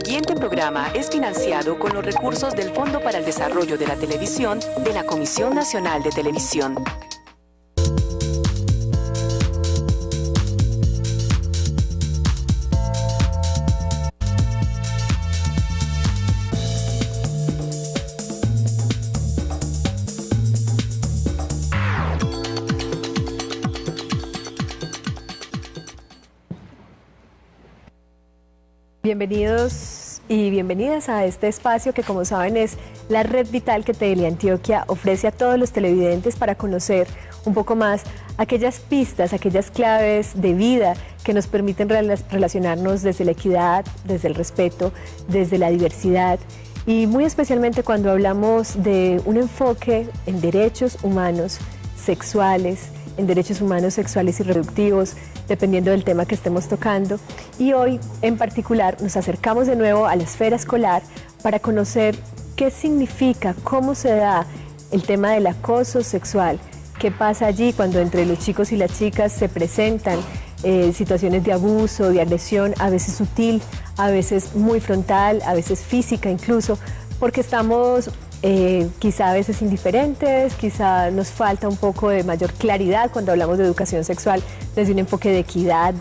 siguiente programa es financiado con los recursos del Fondo para el Desarrollo de la Televisión de la Comisión Nacional de Televisión. Bienvenidos y bienvenidas a este espacio que, como saben, es la red vital que Teleantioquia ofrece a todos los televidentes para conocer un poco más aquellas pistas, aquellas claves de vida que nos permiten relacionarnos desde la equidad, desde el respeto, desde la diversidad y muy especialmente cuando hablamos de un enfoque en derechos humanos sexuales, en derechos humanos sexuales y reproductivos, dependiendo del tema que estemos tocando. Y hoy, en particular, nos acercamos de nuevo a la esfera escolar para conocer qué significa, cómo se da el tema del acoso sexual, qué pasa allí cuando entre los chicos y las chicas se presentan situaciones de abuso, de agresión, a veces sutil, a veces muy frontal, a veces física incluso, porque estamos quizá a veces indiferentes, quizá nos falta un poco de mayor claridad cuando hablamos de educación sexual desde un enfoque de equidad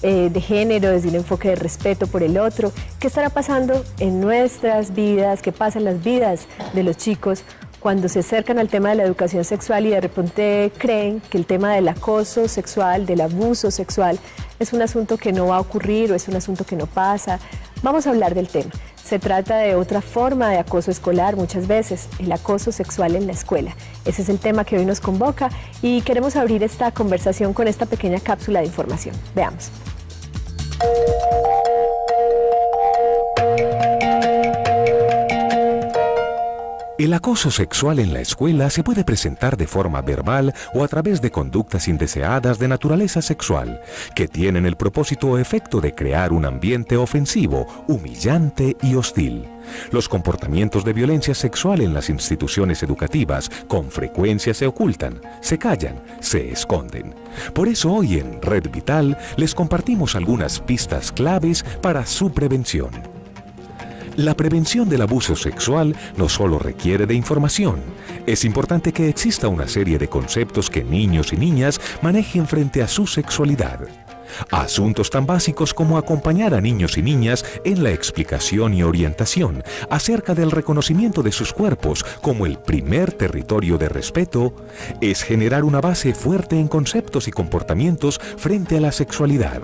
de género, desde un enfoque de respeto por el otro. ¿Qué estará pasando en nuestras vidas? ¿Qué pasa en las vidas de los chicos cuando se acercan al tema de la educación sexual y de repente creen que el tema del acoso sexual, del abuso sexual, es un asunto que no va a ocurrir o es un asunto que no pasa? Vamos a hablar del tema. Se trata de otra forma de acoso escolar muchas veces, el acoso sexual en la escuela. Ese es el tema que hoy nos convoca y queremos abrir esta conversación con esta pequeña cápsula de información. Veamos. El acoso sexual en la escuela se puede presentar de forma verbal o a través de conductas indeseadas de naturaleza sexual, que tienen el propósito o efecto de crear un ambiente ofensivo, humillante y hostil. Los comportamientos de violencia sexual en las instituciones educativas con frecuencia se ocultan, se callan, se esconden. Por eso hoy en Red Vital les compartimos algunas pistas claves para su prevención. La prevención del abuso sexual no solo requiere de información. Es importante que exista una serie de conceptos que niños y niñas manejen frente a su sexualidad. Asuntos tan básicos como acompañar a niños y niñas en la explicación y orientación acerca del reconocimiento de sus cuerpos como el primer territorio de respeto, es generar una base fuerte en conceptos y comportamientos frente a la sexualidad.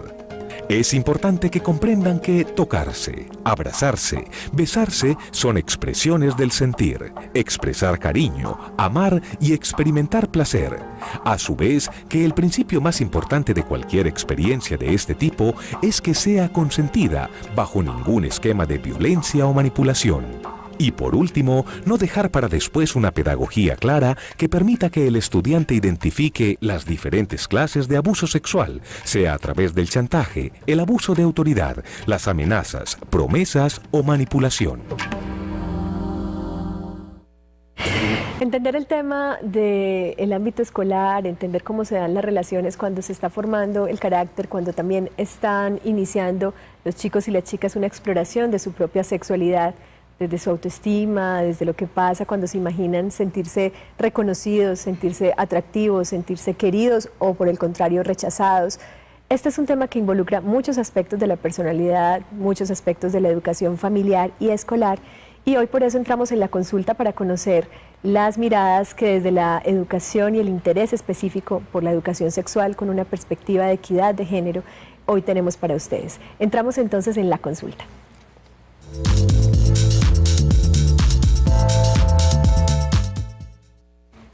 Es importante que comprendan que tocarse, abrazarse, besarse son expresiones del sentir, expresar cariño, amar y experimentar placer. A su vez, que el principio más importante de cualquier experiencia de este tipo es que sea consentida bajo ningún esquema de violencia o manipulación. Y por último, no dejar para después una pedagogía clara que permita que el estudiante identifique las diferentes clases de abuso sexual, sea a través del chantaje, el abuso de autoridad, las amenazas, promesas o manipulación. Entender el tema del ámbito escolar, entender cómo se dan las relaciones cuando se está formando el carácter, cuando también están iniciando los chicos y las chicas una exploración de su propia sexualidad, desde su autoestima, desde lo que pasa cuando se imaginan sentirse reconocidos, sentirse atractivos, sentirse queridos o por el contrario rechazados. Este es un tema que involucra muchos aspectos de la personalidad, muchos aspectos de la educación familiar y escolar, y hoy por eso entramos en la consulta para conocer las miradas que desde la educación y el interés específico por la educación sexual con una perspectiva de equidad de género hoy tenemos para ustedes. Entramos entonces en la consulta.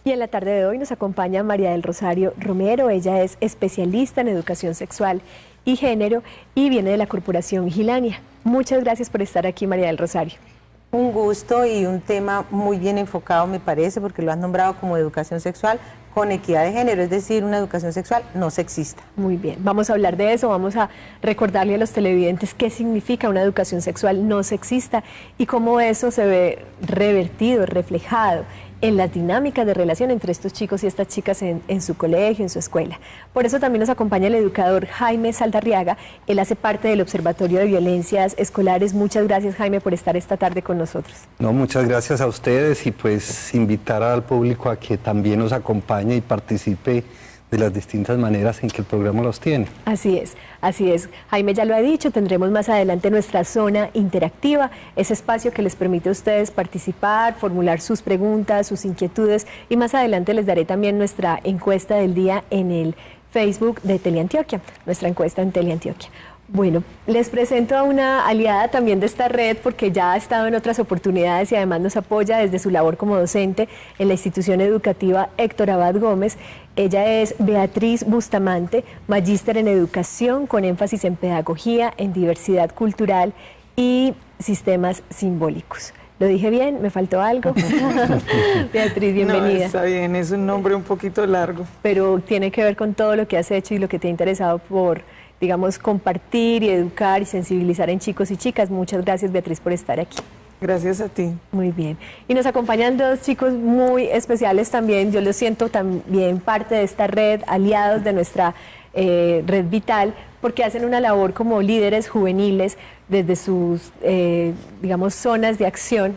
Y en la tarde de hoy nos acompaña María del Rosario Romero. Ella es especialista en educación sexual y género y viene de la Corporación Gilania. Muchas gracias por estar aquí, María del Rosario. Un gusto y un tema muy bien enfocado, me parece, porque lo has nombrado como educación sexual con equidad de género, es decir, una educación sexual no sexista. Muy bien, vamos a hablar de eso, vamos a recordarle a los televidentes qué significa una educación sexual no sexista y cómo eso se ve revertido, reflejado en las dinámicas de relación entre estos chicos y estas chicas en su colegio, en su escuela. Por eso también nos acompaña el educador Jaime Saldarriaga. Él hace parte del Observatorio de Violencias Escolares. Muchas gracias, Jaime, por estar esta tarde con nosotros. No, muchas gracias a ustedes y pues invitar al público a que también nos acompañe y participe de las distintas maneras en que el programa los tiene. Así es, así es. Jaime ya lo ha dicho, tendremos más adelante nuestra zona interactiva, ese espacio que les permite a ustedes participar, formular sus preguntas, sus inquietudes, y más adelante les daré también nuestra encuesta del día en el Facebook de Teleantioquia, nuestra encuesta en Teleantioquia. Bueno, les presento a una aliada también de esta red porque ya ha estado en otras oportunidades y además nos apoya desde su labor como docente en la institución educativa Héctor Abad Gómez. Ella es Beatriz Bustamante, magíster en educación con énfasis en pedagogía, en diversidad cultural y sistemas simbólicos. ¿Lo dije bien? ¿Me faltó algo? Beatriz, bienvenida. No, está bien, es un nombre un poquito largo. Pero tiene que ver con todo lo que has hecho y lo que te ha interesado por, digamos, compartir y educar y sensibilizar en chicos y chicas. Muchas gracias, Beatriz, por estar aquí. Gracias a ti. Muy bien. Y nos acompañan dos chicos muy especiales también. Yo los siento también parte de esta red, aliados de nuestra red vital, porque hacen una labor como líderes juveniles desde sus, digamos, zonas de acción,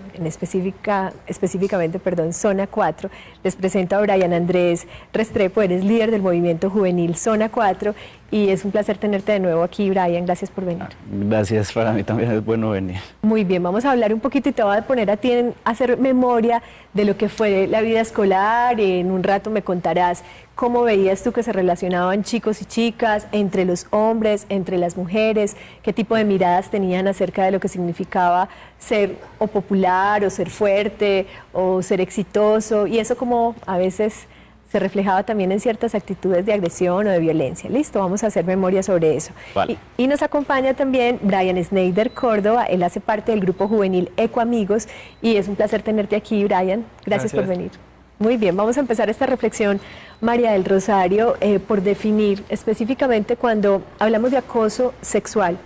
específicamente, zona 4. Les presento a Brian Andrés Restrepo, eres líder del movimiento juvenil Zona 4, y es un placer tenerte de nuevo aquí, Brian. Gracias por venir. Gracias, para mí también es bueno venir. Muy bien, vamos a hablar un poquito y te voy a poner a ti a hacer memoria de lo que fue la vida escolar. En un rato me contarás cómo veías tú que se relacionaban chicos y chicas, entre los hombres, entre las mujeres, qué tipo de miradas tenían acerca de lo que significaba ser o popular, o ser fuerte, o ser exitoso, y eso como a veces se reflejaba también en ciertas actitudes de agresión o de violencia. Listo, vamos a hacer memoria sobre eso. Vale. Y nos acompaña también Brian Schneider Córdoba, él hace parte del grupo juvenil Eco Amigos, y es un placer tenerte aquí, Brian. Gracias por venir. Muy bien, vamos a empezar esta reflexión, María del Rosario, por definir específicamente cuando hablamos de acoso sexual,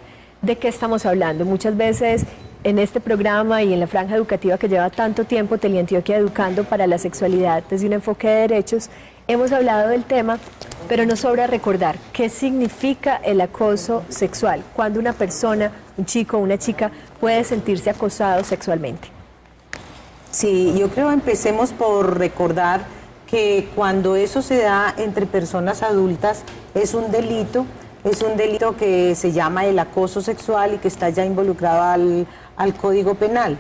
¿de qué estamos hablando? Muchas veces en este programa y en la franja educativa que lleva tanto tiempo Teleantioquia Educando para la Sexualidad desde un enfoque de derechos, hemos hablado del tema, pero nos sobra recordar qué significa el acoso sexual, cuando una persona, un chico o una chica puede sentirse acosado sexualmente. Sí, yo creo empecemos por recordar que cuando eso se da entre personas adultas es un delito que se llama el acoso sexual y que está ya involucrado al Código Penal.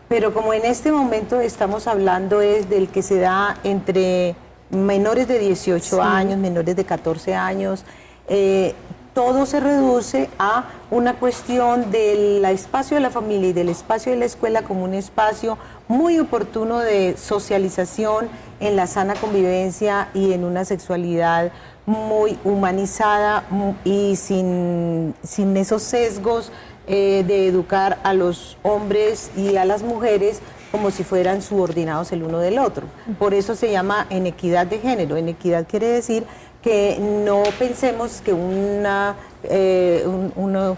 Pero como en este momento estamos hablando es del que se da entre menores de 18 años, menores de 14 años, todo se reduce a una cuestión del espacio de la familia y del espacio de la escuela como un espacio muy oportuno de socialización en la sana convivencia y en una sexualidad muy humanizada y sin esos sesgos de educar a los hombres y a las mujeres como si fueran subordinados el uno del otro. Por eso se llama en equidad de género. En equidad quiere decir que no pensemos que un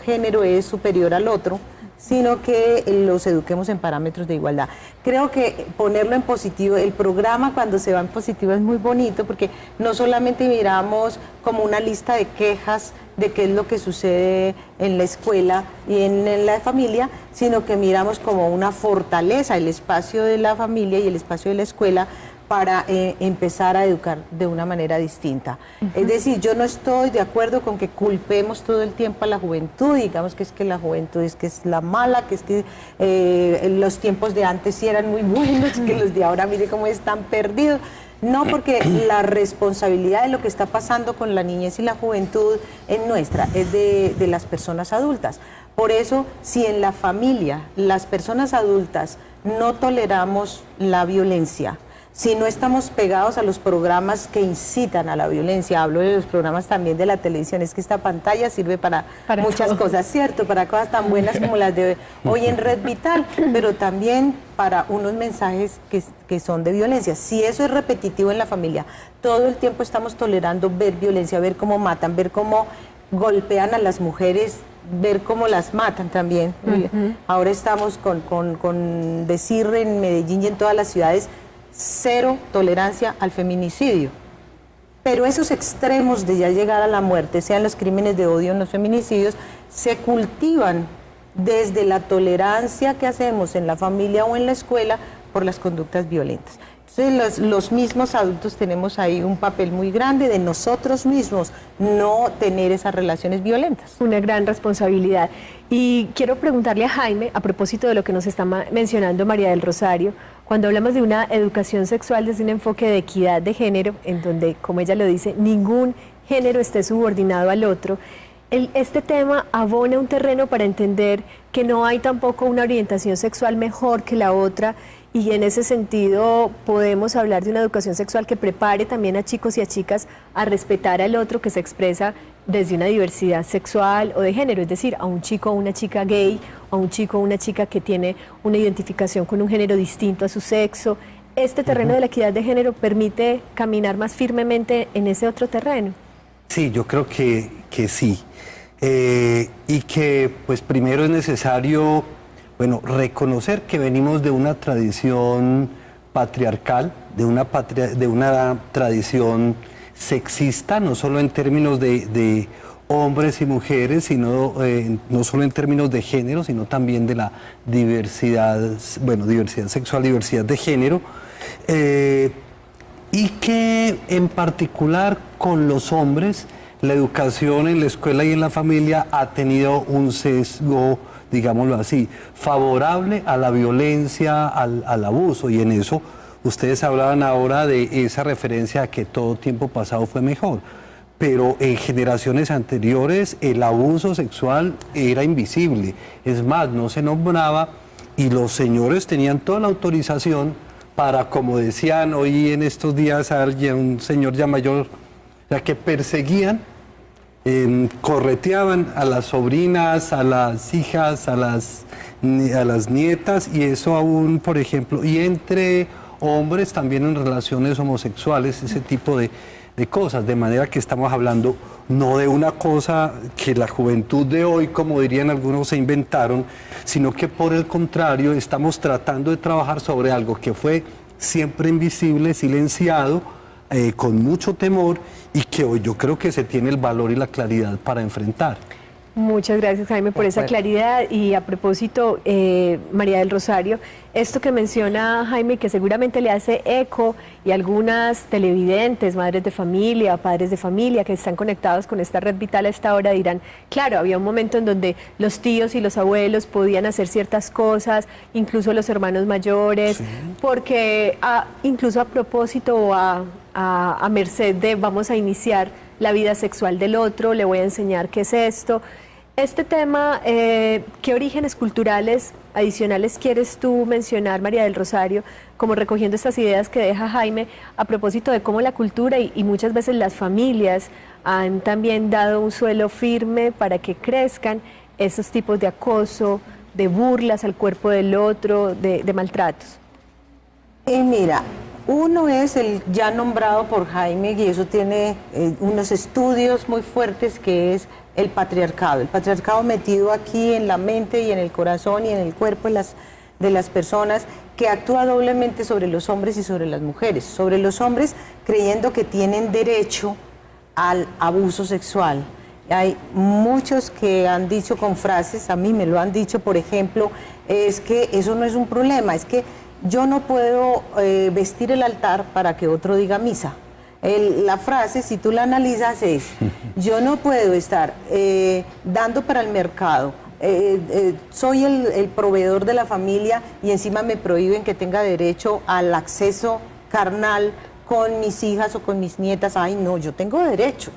género es superior al otro, sino que los eduquemos en parámetros de igualdad. Creo que ponerlo en positivo, el programa cuando se va en positivo es muy bonito porque no solamente miramos como una lista de quejas de qué es lo que sucede en la escuela y en la familia, sino que miramos como una fortaleza el espacio de la familia y el espacio de la escuela para empezar a educar de una manera distinta. Es decir, yo no estoy de acuerdo con que culpemos todo el tiempo a la juventud, digamos que es que la juventud es que es la mala, que es que los tiempos de antes sí eran muy buenos, que los de ahora mire cómo están perdidos. No, porque la responsabilidad de lo que está pasando con la niñez y la juventud es nuestra, es de las personas adultas. Por eso, si en la familia las personas adultas no toleramos la violencia, si no estamos pegados a los programas que incitan a la violencia, hablo de los programas también de la televisión, es que esta pantalla sirve para muchas cosas, ¿cierto? Para cosas tan buenas como las de hoy en Red Vital, pero también para unos mensajes que son de violencia. Si eso es repetitivo en la familia, todo el tiempo estamos tolerando ver violencia, ver cómo matan, ver cómo golpean a las mujeres, ver cómo las matan también. Ahora estamos con decir en Medellín y en todas las ciudades, cero tolerancia al feminicidio. Pero esos extremos de ya llegar a la muerte, sean los crímenes de odio o los feminicidios, se cultivan desde la tolerancia que hacemos en la familia o en la escuela por las conductas violentas. Entonces los mismos adultos tenemos ahí un papel muy grande de nosotros mismos no tener esas relaciones violentas. Una gran responsabilidad. Y quiero preguntarle a Jaime, a propósito de lo que nos está mencionando María del Rosario, cuando hablamos de una educación sexual desde un enfoque de equidad de género, en donde, como ella lo dice, ningún género esté subordinado al otro, este tema abona un terreno para entender que no hay tampoco una orientación sexual mejor que la otra, y en ese sentido podemos hablar de una educación sexual que prepare también a chicos y a chicas a respetar al otro, que se expresa desde una diversidad sexual o de género, es decir, a un chico o una chica gay, a un chico o una chica que tiene una identificación con un género distinto a su sexo. ¿Este terreno de la equidad de género permite caminar más firmemente en ese otro terreno? Sí, yo creo que sí. Y que pues primero es necesario, bueno, reconocer que venimos de una tradición patriarcal, de una tradición sexista, no solo en términos de hombres y mujeres, sino no solo en términos de género, sino también de la diversidad, bueno, diversidad sexual, diversidad de género, y que en particular con los hombres, la educación en la escuela y en la familia ha tenido un sesgo, digámoslo así, favorable a la violencia, al abuso, y en eso ustedes hablaban ahora de esa referencia a que todo tiempo pasado fue mejor, pero en generaciones anteriores el abuso sexual era invisible, es más, no se nombraba, y los señores tenían toda la autorización para, como decían hoy en estos días alguien, un señor ya mayor, o sea, que perseguían, correteaban a las sobrinas, a las hijas, a las nietas, y eso aún, por ejemplo, y entre hombres también en relaciones homosexuales, ese tipo de cosas, de manera que estamos hablando no de una cosa que la juventud de hoy, como dirían algunos, se inventaron, sino que por el contrario estamos tratando de trabajar sobre algo que fue siempre invisible, silenciado, con mucho temor, y que hoy yo creo que se tiene el valor y la claridad para enfrentar. Muchas gracias, Jaime, por esa claridad. Y a propósito, María del Rosario, esto que menciona Jaime, que seguramente le hace eco, y algunas televidentes, madres de familia, padres de familia que están conectados con esta red vital a esta hora dirán, claro, había un momento en donde los tíos y los abuelos podían hacer ciertas cosas, incluso los hermanos mayores, sí, porque incluso a propósito o a merced de vamos a iniciar la vida sexual del otro, le voy a enseñar qué es esto. Este tema, ¿qué orígenes culturales adicionales quieres tú mencionar, María del Rosario, como recogiendo estas ideas que deja Jaime a propósito de cómo la cultura y muchas veces las familias han también dado un suelo firme para que crezcan esos tipos de acoso, de burlas al cuerpo del otro, de maltratos? Mira, uno es el ya nombrado por Jaime, y eso tiene unos estudios muy fuertes, que es el patriarcado metido aquí en la mente y en el corazón y en el cuerpo de las personas, que actúa doblemente sobre los hombres y sobre las mujeres. Sobre los hombres creyendo que tienen derecho al abuso sexual. Hay muchos que han dicho con frases, a mí me lo han dicho, por ejemplo, es que eso no es un problema, es que yo no puedo vestir el altar para que otro diga misa. La frase, si tú la analizas, es: yo no puedo estar dando para el mercado, soy el proveedor de la familia, y encima me prohíben que tenga derecho al acceso carnal con mis hijas o con mis nietas. Ay, no, yo tengo derecho.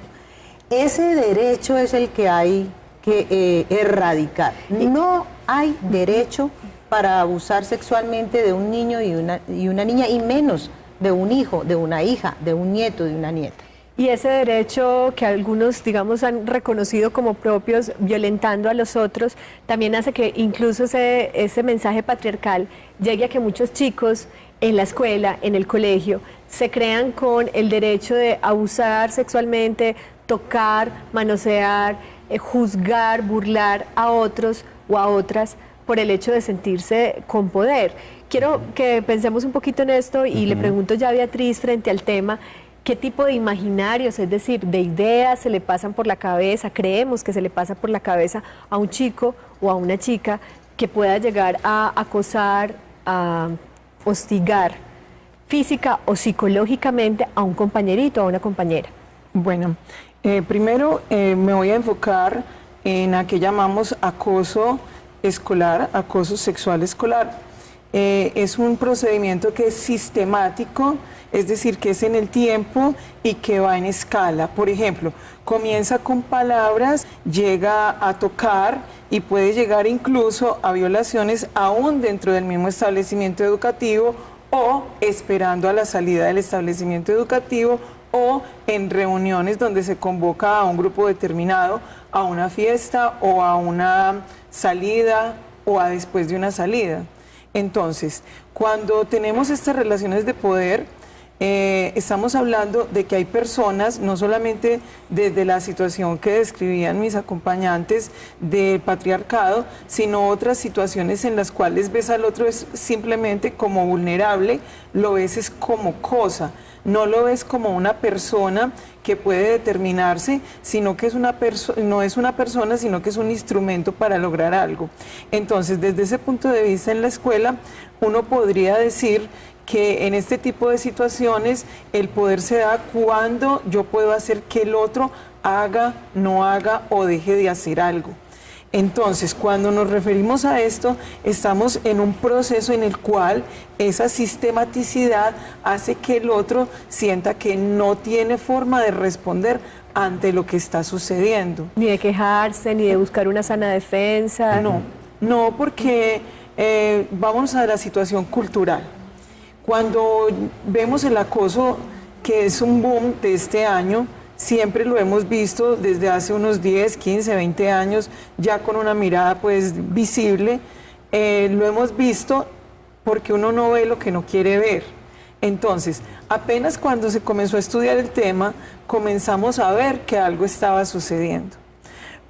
Ese derecho es el que hay que erradicar. No hay derecho para abusar sexualmente de un niño y una niña, y menos de un hijo, de una hija, de un nieto, de una nieta. Y ese derecho que algunos, digamos, han reconocido como propios, violentando a los otros, también hace que incluso ese mensaje patriarcal llegue a que muchos chicos en la escuela, en el colegio, se crean con el derecho de abusar sexualmente, tocar, manosear, juzgar, burlar a otros o a otras, por el hecho de sentirse con poder. Quiero que pensemos un poquito en esto y le pregunto ya a Beatriz frente al tema, ¿qué tipo de imaginarios, es decir, de ideas se le pasan por la cabeza, creemos que se le pasa por la cabeza a un chico o a una chica que pueda llegar a acosar, a hostigar física o psicológicamente a un compañerito o a una compañera? Bueno, primero me voy a enfocar en a que llamamos acoso escolar, acoso sexual escolar. Es un procedimiento que es sistemático, es decir, que es en el tiempo y que va en escala. Por ejemplo, comienza con palabras, llega a tocar y puede llegar incluso a violaciones aún dentro del mismo establecimiento educativo o esperando a la salida del establecimiento educativo o en reuniones donde se convoca a un grupo determinado a una fiesta o a una salida o a después de una salida. Entonces, cuando tenemos estas relaciones de poder, estamos hablando de que hay personas, no solamente desde la situación que describían mis acompañantes del patriarcado, sino otras situaciones en las cuales ves al otro es simplemente como vulnerable, lo ves es como cosa, no lo ves como una persona que puede determinarse, sino que es no es una persona, sino que es un instrumento para lograr algo. Entonces, desde ese punto de vista en la escuela, uno podría decir que en este tipo de situaciones el poder se da cuando yo puedo hacer que el otro haga, no haga o deje de hacer algo. Entonces, cuando nos referimos a esto, estamos en un proceso en el cual esa sistematicidad hace que el otro sienta que no tiene forma de responder ante lo que está sucediendo. Ni de quejarse, ni de buscar una sana defensa. No, porque vamos a la situación cultural. Cuando vemos el acoso, que es un boom de este año, siempre lo hemos visto desde hace unos 10, 15, 20 años, ya con una mirada pues visible. Lo hemos visto porque uno no ve lo que no quiere ver. Entonces, apenas cuando se comenzó a estudiar el tema, comenzamos a ver que algo estaba sucediendo.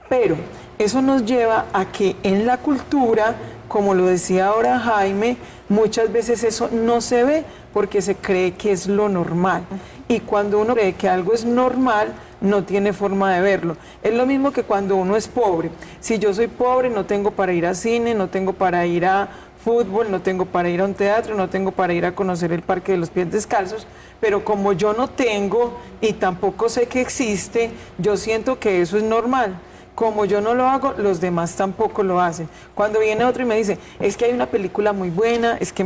Pero eso nos lleva a que en la cultura, como lo decía ahora Jaime, muchas veces eso no se ve porque se cree que es lo normal. Y cuando uno cree que algo es normal, no tiene forma de verlo. Es lo mismo que cuando uno es pobre. Si yo soy pobre, no tengo para ir a cine, no tengo para ir a fútbol, no tengo para ir a un teatro, no tengo para ir a conocer el Parque de los Pies Descalzos, pero como yo no tengo y tampoco sé que existe, yo siento que eso es normal. Como yo no lo hago, los demás tampoco lo hacen. Cuando viene otro y me dice, es que hay una película muy buena, es que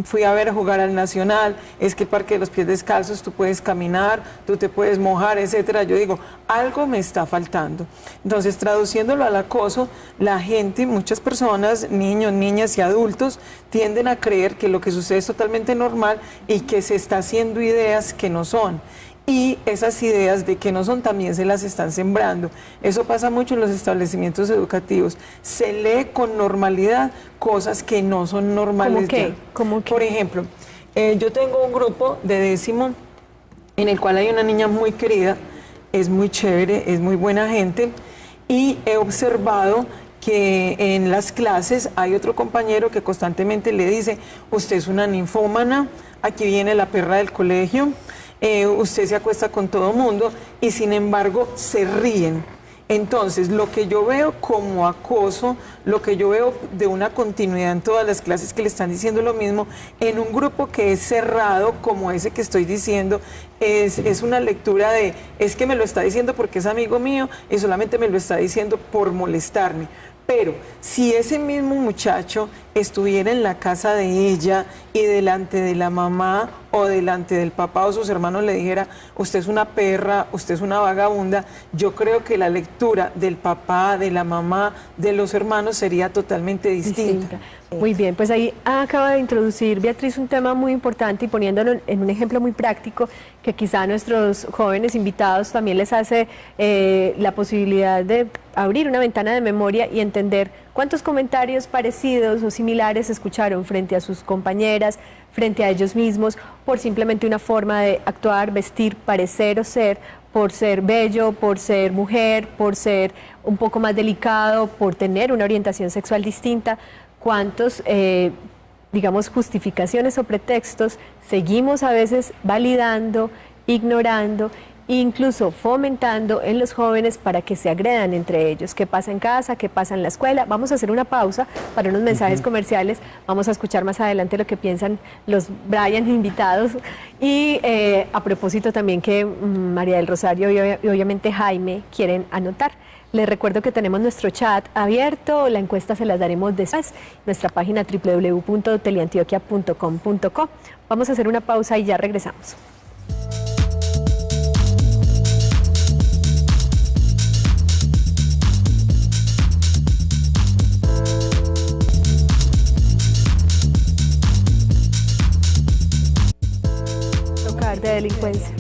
fui a ver jugar al Nacional, es que el Parque de los Pies Descalzos, tú puedes caminar, tú te puedes mojar, etcétera. Yo digo, algo me está faltando. Entonces, traduciéndolo al acoso, la gente, muchas personas, niños, niñas y adultos, tienden a creer que lo que sucede es totalmente normal y que se está haciendo ideas que no son. Y esas ideas de que no son también se las están sembrando. Eso pasa mucho en los establecimientos educativos. Se lee con normalidad cosas que no son normales. ¿Cómo qué? ¿Cómo qué? Por ejemplo, yo tengo un grupo de 10º en el cual hay una niña muy querida, es muy chévere, es muy buena gente, y he observado que en las clases hay otro compañero que constantemente le dice, usted es una ninfómana, aquí viene la perra del colegio, usted se acuesta con todo mundo, y sin embargo se ríen. Entonces, lo que yo veo como acoso, lo que yo veo de una continuidad en todas las clases que le están diciendo lo mismo, en un grupo que es cerrado como ese que estoy diciendo, es una lectura de, es que me lo está diciendo porque es amigo mío y solamente me lo está diciendo por molestarme. Pero si ese mismo muchacho estuviera en la casa de ella y delante de la mamá o delante del papá o sus hermanos le dijera, usted es una perra, usted es una vagabunda, yo creo que la lectura del papá, de la mamá, de los hermanos sería totalmente distinta. Muy bien, pues ahí acaba de introducir Beatriz un tema muy importante y poniéndolo en un ejemplo muy práctico que quizá a nuestros jóvenes invitados también les hace la posibilidad de abrir una ventana de memoria y entender cuántos comentarios parecidos o similares escucharon frente a sus compañeras, frente a ellos mismos, por simplemente una forma de actuar, vestir, parecer o ser, por ser bello, por ser mujer, por ser un poco más delicado, por tener una orientación sexual distinta. ¿Cuántos, digamos, justificaciones o pretextos seguimos a veces validando, ignorando, incluso fomentando en los jóvenes para que se agredan entre ellos? ¿Qué pasa en casa? ¿Qué pasa en la escuela? Vamos a hacer una pausa para unos mensajes comerciales. Vamos a escuchar más adelante lo que piensan los Brian invitados. Y a propósito también que María del Rosario y obviamente Jaime quieren anotar. Les recuerdo que tenemos nuestro chat abierto, la encuesta se las daremos después, nuestra página www.teleantioquia.com.co. Vamos a hacer una pausa y ya regresamos. De delincuencia.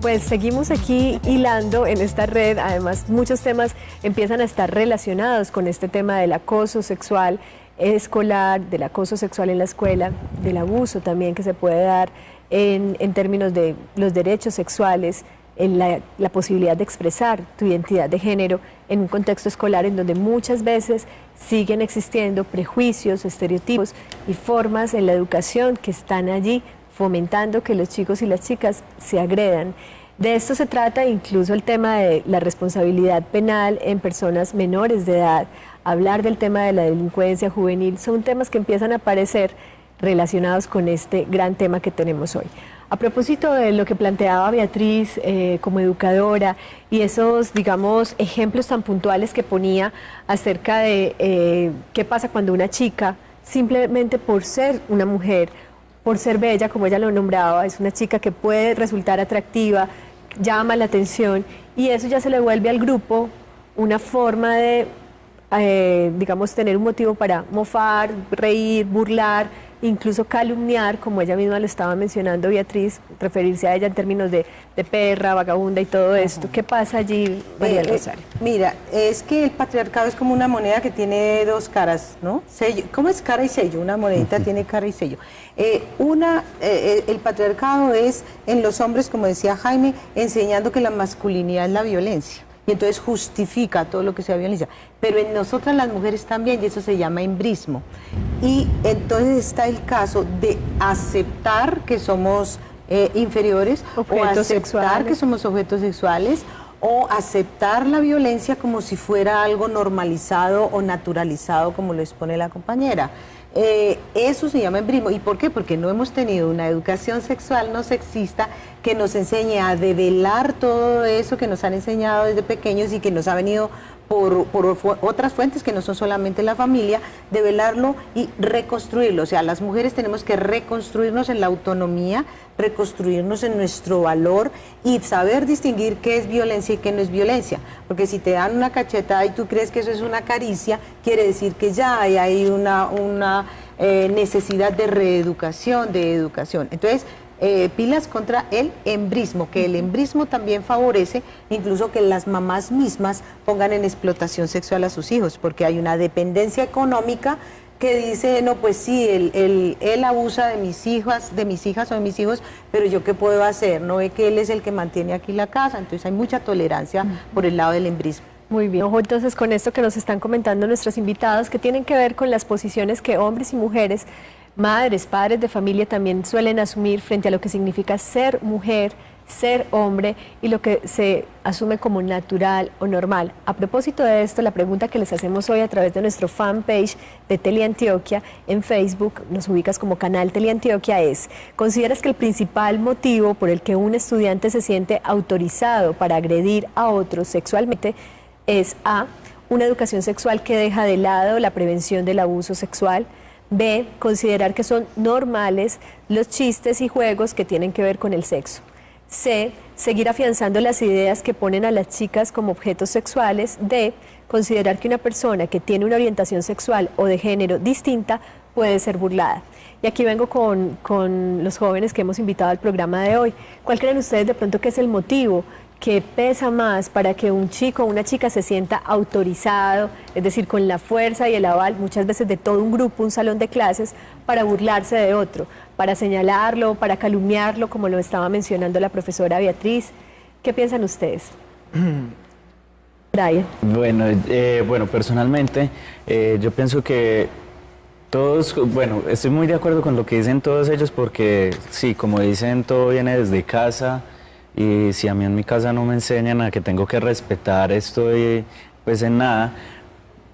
Pues seguimos aquí hilando en esta red, además muchos temas empiezan a estar relacionados con este tema del acoso sexual escolar, del acoso sexual en la escuela, del abuso también que se puede dar en términos de los derechos sexuales, en la posibilidad de expresar tu identidad de género en un contexto escolar en donde muchas veces siguen existiendo prejuicios, estereotipos y formas en la educación que están allí fomentando que los chicos y las chicas se agredan. De esto se trata incluso el tema de la responsabilidad penal en personas menores de edad. Hablar del tema de la delincuencia juvenil son temas que empiezan a aparecer relacionados con este gran tema que tenemos hoy. A propósito de lo que planteaba Beatriz como educadora y esos, digamos, ejemplos tan puntuales que ponía acerca de qué pasa cuando una chica, simplemente por ser una mujer, por ser bella, como ella lo nombraba, es una chica que puede resultar atractiva, llama la atención y eso ya se le vuelve al grupo una forma de, digamos, tener un motivo para mofar, reír, burlar, incluso calumniar, como ella misma lo estaba mencionando Beatriz, referirse a ella en términos de perra, vagabunda y todo esto. ¿Qué pasa allí, María del Rosario? Mira, es que el patriarcado es como una moneda que tiene dos caras, ¿no? Sello. ¿Cómo es cara y sello? Una monedita tiene cara y sello. El patriarcado es en los hombres, como decía Jaime, enseñando que la masculinidad es la violencia. Y entonces justifica todo lo que sea violencia. Pero en nosotras las mujeres también, y eso se llama embrismo. Y entonces está el caso de aceptar que somos inferiores, o aceptar que somos objetos sexuales, o aceptar la violencia como si fuera algo normalizado o naturalizado, como lo expone la compañera. Eso se llama embrismo. ¿Y por qué? Porque no hemos tenido una educación sexual no sexista que nos enseñe a develar todo eso que nos han enseñado desde pequeños y que nos ha venido por otras fuentes que no son solamente la familia, develarlo y reconstruirlo. O sea, las mujeres tenemos que reconstruirnos en la autonomía, reconstruirnos en nuestro valor y saber distinguir qué es violencia y qué no es violencia. Porque si te dan una cachetada y tú crees que eso es una caricia, quiere decir que ya hay una necesidad de reeducación, de educación. Entonces, pilas contra el embrismo, que el embrismo también favorece incluso que las mamás mismas pongan en explotación sexual a sus hijos, porque hay una dependencia económica que dice, no, pues sí, él abusa de mis hijas o de mis hijos, pero yo qué puedo hacer, no ve que él es el que mantiene aquí la casa. Entonces hay mucha tolerancia por el lado del embrismo. Muy bien, ojo entonces con esto que nos están comentando nuestros invitados, que tienen que ver con las posiciones que hombres y mujeres, madres, padres de familia también suelen asumir frente a lo que significa ser mujer, ser hombre y lo que se asume como natural o normal. A propósito de esto, la pregunta que les hacemos hoy a través de nuestro fanpage de Teleantioquia en Facebook, nos ubicas como canal Teleantioquia, es: ¿consideras que el principal motivo por el que un estudiante se siente autorizado para agredir a otros sexualmente es A, una educación sexual que deja de lado la prevención del abuso sexual? B, considerar que son normales los chistes y juegos que tienen que ver con el sexo. C, seguir afianzando las ideas que ponen a las chicas como objetos sexuales. D, considerar que una persona que tiene una orientación sexual o de género distinta puede ser burlada. Y aquí vengo con los jóvenes que hemos invitado al programa de hoy. ¿Cuál creen ustedes de pronto que es el motivo ¿qué pesa más para que un chico o una chica se sienta autorizado, es decir, con la fuerza y el aval muchas veces de todo un grupo, un salón de clases, para burlarse de otro, para señalarlo, para calumniarlo, como lo estaba mencionando la profesora Beatriz? ¿Qué piensan ustedes? Brian. Bueno, personalmente yo pienso que todos, bueno, estoy muy de acuerdo con lo que dicen todos ellos porque sí, como dicen, todo viene desde casa y si a mí en mi casa no me enseñan a que tengo que respetar, estoy pues en nada.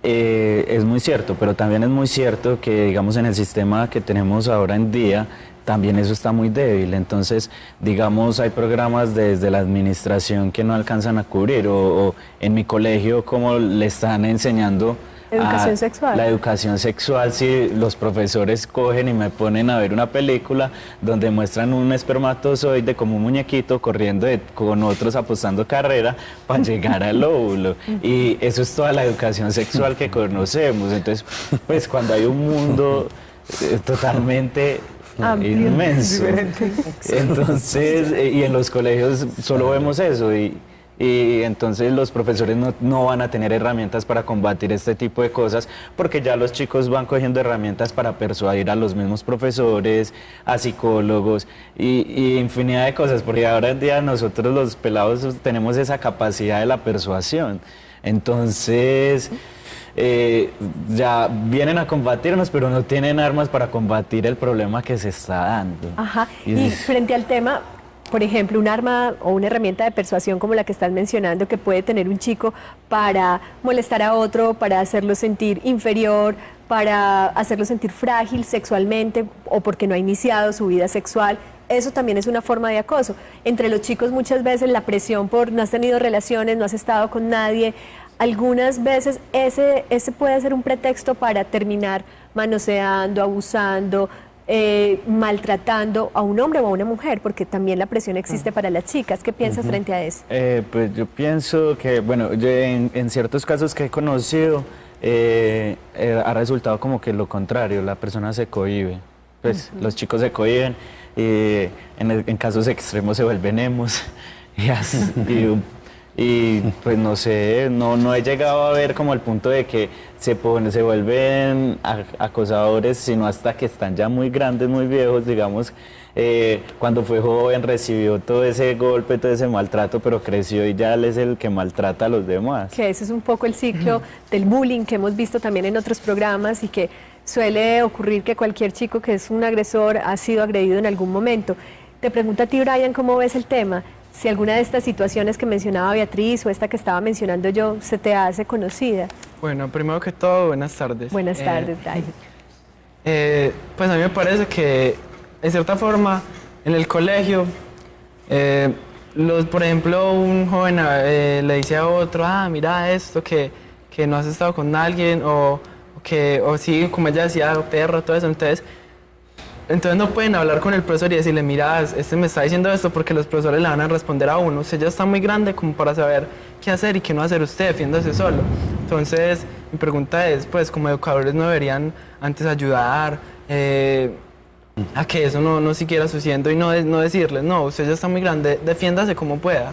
Es muy cierto, pero también es muy cierto que digamos en el sistema que tenemos ahora en día también eso está muy débil, entonces digamos hay programas desde la administración que no alcanzan a cubrir o en mi colegio como le están enseñando Educación sexual. La educación sexual, si los profesores cogen y me ponen a ver una película donde muestran un espermatozoide como un muñequito corriendo con otros apostando carrera para llegar al óvulo. Y eso es toda la educación sexual que conocemos. Entonces, pues cuando hay un mundo totalmente inmenso. Entonces, y en los colegios solo vemos eso y entonces los profesores no van a tener herramientas para combatir este tipo de cosas porque ya los chicos van cogiendo herramientas para persuadir a los mismos profesores, a psicólogos y infinidad de cosas, porque ahora en día nosotros los pelados tenemos esa capacidad de la persuasión. Entonces ya vienen a combatirnos, pero no tienen armas para combatir el problema que se está dando. Ajá. Y frente al tema, por ejemplo, un arma o una herramienta de persuasión como la que estás mencionando que puede tener un chico para molestar a otro, para hacerlo sentir inferior, para hacerlo sentir frágil sexualmente o porque no ha iniciado su vida sexual, eso también es una forma de acoso. Entre los chicos muchas veces la presión por no has tenido relaciones, no has estado con nadie, algunas veces ese puede ser un pretexto para terminar manoseando, abusando, maltratando a un hombre o a una mujer, porque también la presión existe para las chicas. ¿Qué piensas frente a eso? Pues yo pienso que, bueno, yo en ciertos casos que he conocido, ha resultado como que lo contrario, la persona se cohíbe, pues los chicos se cohíben y en casos extremos se vuelven emos y pues no sé, no he llegado a ver como el punto de que se vuelven acosadores, sino hasta que están ya muy grandes, muy viejos, digamos. Cuando fue joven recibió todo ese golpe, todo ese maltrato, pero creció y ya él es el que maltrata a los demás. Que ese es un poco el ciclo del bullying que hemos visto también en otros programas y que suele ocurrir que cualquier chico que es un agresor ha sido agredido en algún momento. Te pregunto a ti, Brian, ¿cómo ves el tema? Si alguna de estas situaciones que mencionaba Beatriz o esta que estaba mencionando yo se te hace conocida. Bueno, primero que todo, buenas tardes. Buenas tardes, Brian. Pues a mí me parece que, de cierta forma, en el colegio, por ejemplo, un joven le dice a otro, mira esto, que no has estado con alguien, o sí, como ella decía, perro, todo eso, entonces no pueden hablar con el profesor y decirle, mira, este me está diciendo esto porque los profesores le van a responder a uno. Usted ya está muy grande como para saber qué hacer y qué no hacer usted, defiéndase solo. Entonces, mi pregunta es, pues, como educadores no deberían antes ayudar a que eso no siguiera sucediendo y no decirles, no, usted ya está muy grande, defiéndase como pueda.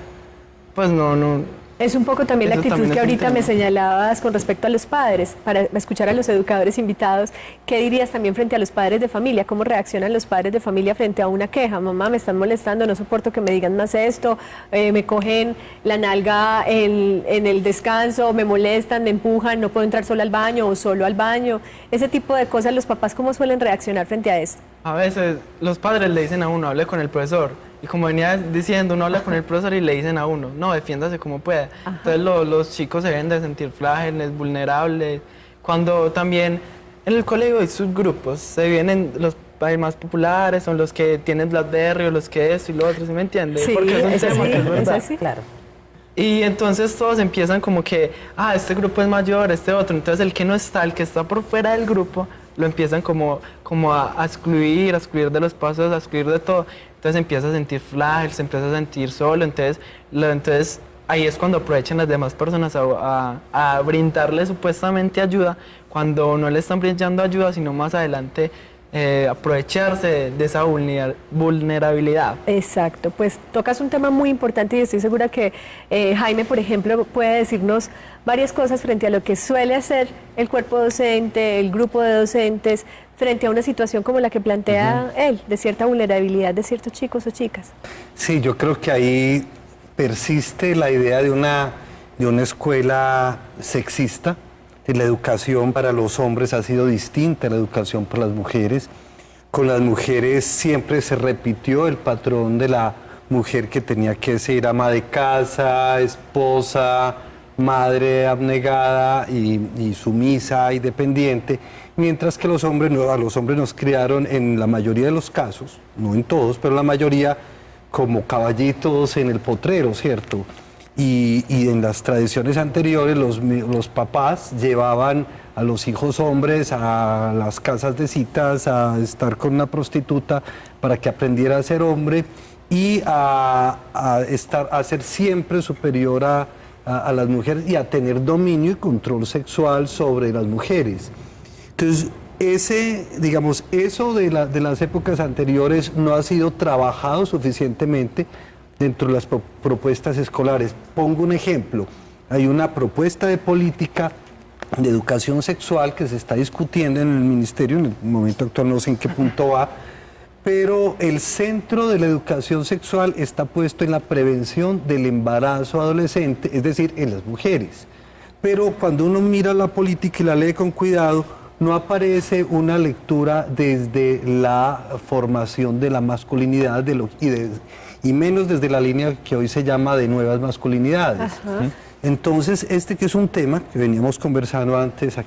Pues no. Es un poco también la actitud que ahorita me señalabas con respecto a los padres, para escuchar a los educadores invitados. ¿Qué dirías también frente a los padres de familia? ¿Cómo reaccionan los padres de familia frente a una queja? Mamá, me están molestando, no soporto que me digan más esto, me cogen la nalga en el descanso, me molestan, me empujan, no puedo entrar sola al baño o solo al baño. Ese tipo de cosas, ¿los papás cómo suelen reaccionar frente a esto? A veces los padres le dicen a uno, hable con el profesor. Y como venía diciendo, uno habla con el profesor y le dicen a uno, no, defiéndase como pueda. Ajá. Entonces los chicos se deben de sentir frágiles, vulnerables. Cuando también en el colegio hay subgrupos, se vienen los más populares, son los que tienen BlackBerry o los que esto y lo otro, ¿sí me entiende? Sí, porque es así, es así. Claro. Y entonces todos empiezan como que, este grupo es mayor, este otro. Entonces el que no está, el que está por fuera del grupo, lo empiezan como a excluir de los pasos, a excluir de todo. Entonces empieza a sentir frágil, se empieza a sentir solo. Entonces ahí es cuando aprovechan las demás personas a brindarle supuestamente ayuda, cuando no le están brindando ayuda, sino más adelante aprovecharse de esa vulnerabilidad. Exacto, pues tocas un tema muy importante y estoy segura que Jaime, por ejemplo, puede decirnos varias cosas frente a lo que suele hacer el cuerpo docente, el grupo de docentes, frente a una situación como la que plantea él, de cierta vulnerabilidad de ciertos chicos o chicas. Sí, yo creo que ahí persiste la idea de una escuela sexista. La educación para los hombres ha sido distinta a la educación para las mujeres. Con las mujeres siempre se repitió el patrón de la mujer que tenía que ser ama de casa, esposa, madre abnegada y sumisa y dependiente, mientras que a los hombres nos criaron en la mayoría de los casos, no en todos, pero la mayoría, como caballitos en el potrero, ¿cierto? Y en las tradiciones anteriores los papás llevaban a los hijos hombres a las casas de citas a estar con una prostituta para que aprendiera a ser hombre y a ser siempre superior a las mujeres y a tener dominio y control sexual sobre las mujeres. Entonces, eso de las épocas anteriores no ha sido trabajado suficientemente dentro de las propuestas escolares. Pongo un ejemplo. Hay una propuesta de política de educación sexual que se está discutiendo en el ministerio, en el momento actual no sé en qué punto va, pero el centro de la educación sexual está puesto en la prevención del embarazo adolescente, es decir, en las mujeres. Pero cuando uno mira la política y la lee con cuidado, no aparece una lectura desde la formación de la masculinidad y menos desde la línea que hoy se llama de nuevas masculinidades. Entonces, que es un tema que veníamos conversando antes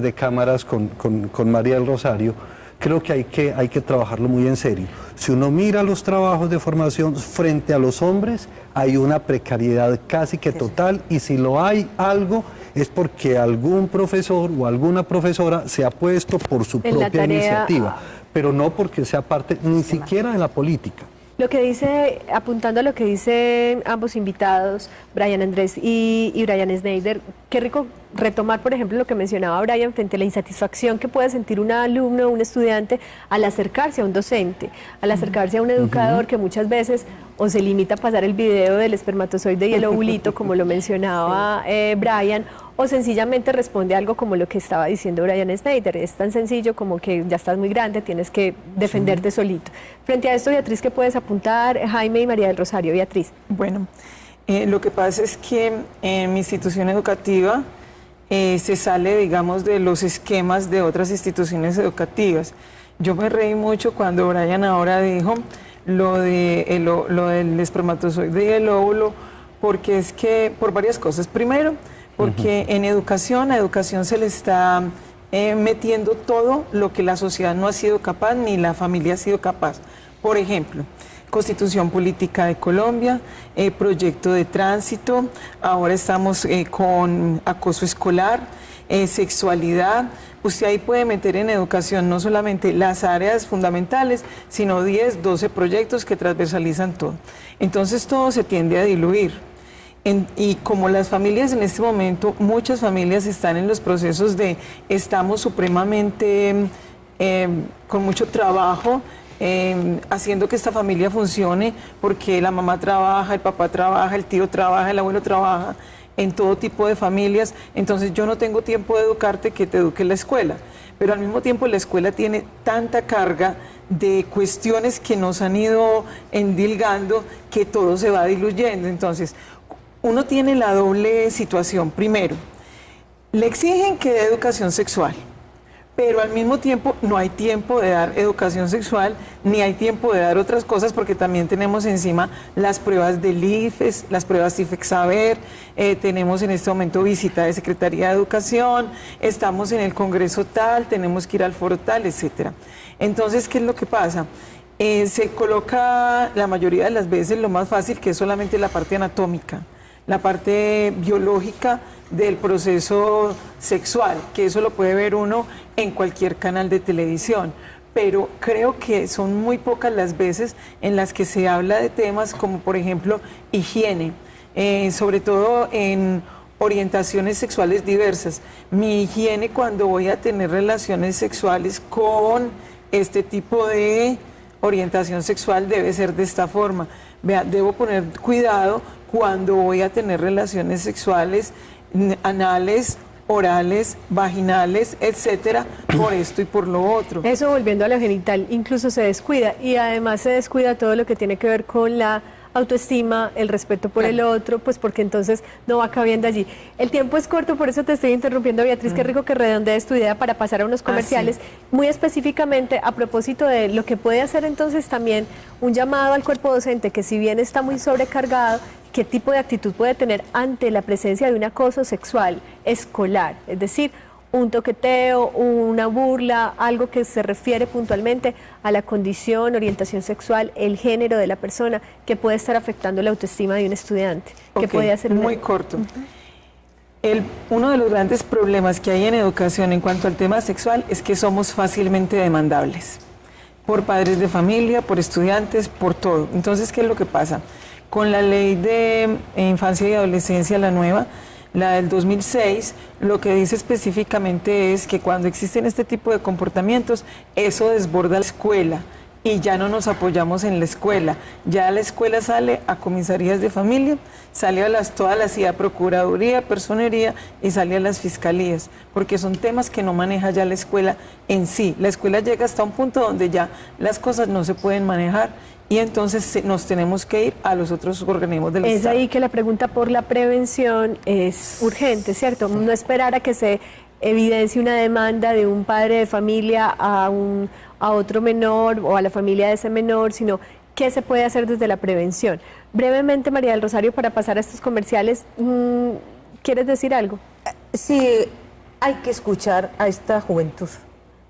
de cámaras con María del Rosario, creo que hay que trabajarlo muy en serio. Si uno mira los trabajos de formación frente a los hombres, hay una precariedad casi que total, y si lo hay algo es porque algún profesor o alguna profesora se ha puesto por su propia iniciativa, pero no porque sea parte ni siquiera de la política. Lo que dice, apuntando a lo que dicen ambos invitados, Brian Andrés y Brian Schneider, qué rico retomar, por ejemplo, lo que mencionaba Brian frente a la insatisfacción que puede sentir un alumno o un estudiante al acercarse a un docente, al acercarse a un educador que muchas veces o se limita a pasar el video del espermatozoide y el ovulito, como lo mencionaba Brian, o sencillamente responde algo como lo que estaba diciendo Brian Schneider. Es tan sencillo como que ya estás muy grande, tienes que defenderte solito. Frente a esto, Beatriz, ¿qué puedes apuntar? Jaime y María del Rosario. Beatriz. Bueno, lo que pasa es que en mi institución educativa se sale, digamos, de los esquemas de otras instituciones educativas. Yo me reí mucho cuando Brian ahora dijo lo del espermatozoide y el óvulo, porque es que, por varias cosas. Primero, porque a educación se le está metiendo todo lo que la sociedad no ha sido capaz ni la familia ha sido capaz. Por ejemplo, Constitución Política de Colombia, proyecto de tránsito, ahora estamos con acoso escolar, sexualidad. Usted ahí puede meter en educación no solamente las áreas fundamentales, sino 10, 12 proyectos que transversalizan todo. Entonces todo se tiende a diluir. Y como las familias en este momento, muchas familias están en los procesos estamos supremamente con mucho trabajo, haciendo que esta familia funcione, porque la mamá trabaja, el papá trabaja, el tío trabaja, el abuelo trabaja, en todo tipo de familias. Entonces yo no tengo tiempo de educarte, que te eduque la escuela, pero al mismo tiempo la escuela tiene tanta carga de cuestiones que nos han ido endilgando que todo se va diluyendo. Entonces uno tiene la doble situación. Primero, le exigen que dé educación sexual, pero al mismo tiempo no hay tiempo de dar educación sexual, ni hay tiempo de dar otras cosas, porque también tenemos encima las pruebas del IFES, las pruebas IFEX-Saber, tenemos en este momento visita de Secretaría de Educación, estamos en el Congreso tal, tenemos que ir al foro tal, etcétera. Entonces, ¿qué es lo que pasa? Se coloca la mayoría de las veces lo más fácil, que es solamente la parte anatómica, la parte biológica del proceso sexual, que eso lo puede ver uno en cualquier canal de televisión, pero creo que son muy pocas las veces en las que se habla de temas como, por ejemplo, higiene, sobre todo en orientaciones sexuales diversas. Mi higiene cuando voy a tener relaciones sexuales con este tipo de orientación sexual debe ser de esta forma. Vea, debo poner cuidado cuando voy a tener relaciones sexuales anales, orales, vaginales, etcétera, por esto y por lo otro. Eso, volviendo a lo genital, incluso se descuida, y además se descuida todo lo que tiene que ver con la autoestima, el respeto por el otro, pues porque entonces no va cabiendo allí. El tiempo es corto, por eso te estoy interrumpiendo, Beatriz, qué rico que redondees tu idea para pasar a unos comerciales, muy específicamente a propósito de lo que puede hacer entonces también un llamado al cuerpo docente, que si bien está muy sobrecargado, qué tipo de actitud puede tener ante la presencia de un acoso sexual escolar, es decir, un toqueteo, una burla, algo que se refiere puntualmente a la condición, orientación sexual, el género de la persona, que puede estar afectando la autoestima de un estudiante. ¿Qué puede hacer? Muy corto. Uno de los grandes problemas que hay en educación en cuanto al tema sexual es que somos fácilmente demandables, por padres de familia, por estudiantes, por todo. Entonces, ¿qué es lo que pasa? Con la ley de infancia y adolescencia, la nueva, la del 2006, lo que dice específicamente es que cuando existen este tipo de comportamientos, eso desborda la escuela y ya no nos apoyamos en la escuela. Ya la escuela sale a comisarías de familia, sale a toda la CIA, procuraduría, personería y sale a las fiscalías, porque son temas que no maneja ya la escuela en sí. La escuela llega hasta un punto donde ya las cosas no se pueden manejar y entonces nos tenemos que ir a los otros organismos del Estado. Es ahí que la pregunta por la prevención es urgente, ¿cierto? No esperar a que se evidencie una demanda de un padre de familia a otro menor o a la familia de ese menor, sino qué se puede hacer desde la prevención. Brevemente, María del Rosario, para pasar a estos comerciales, ¿quieres decir algo? Sí, hay que escuchar a esta juventud.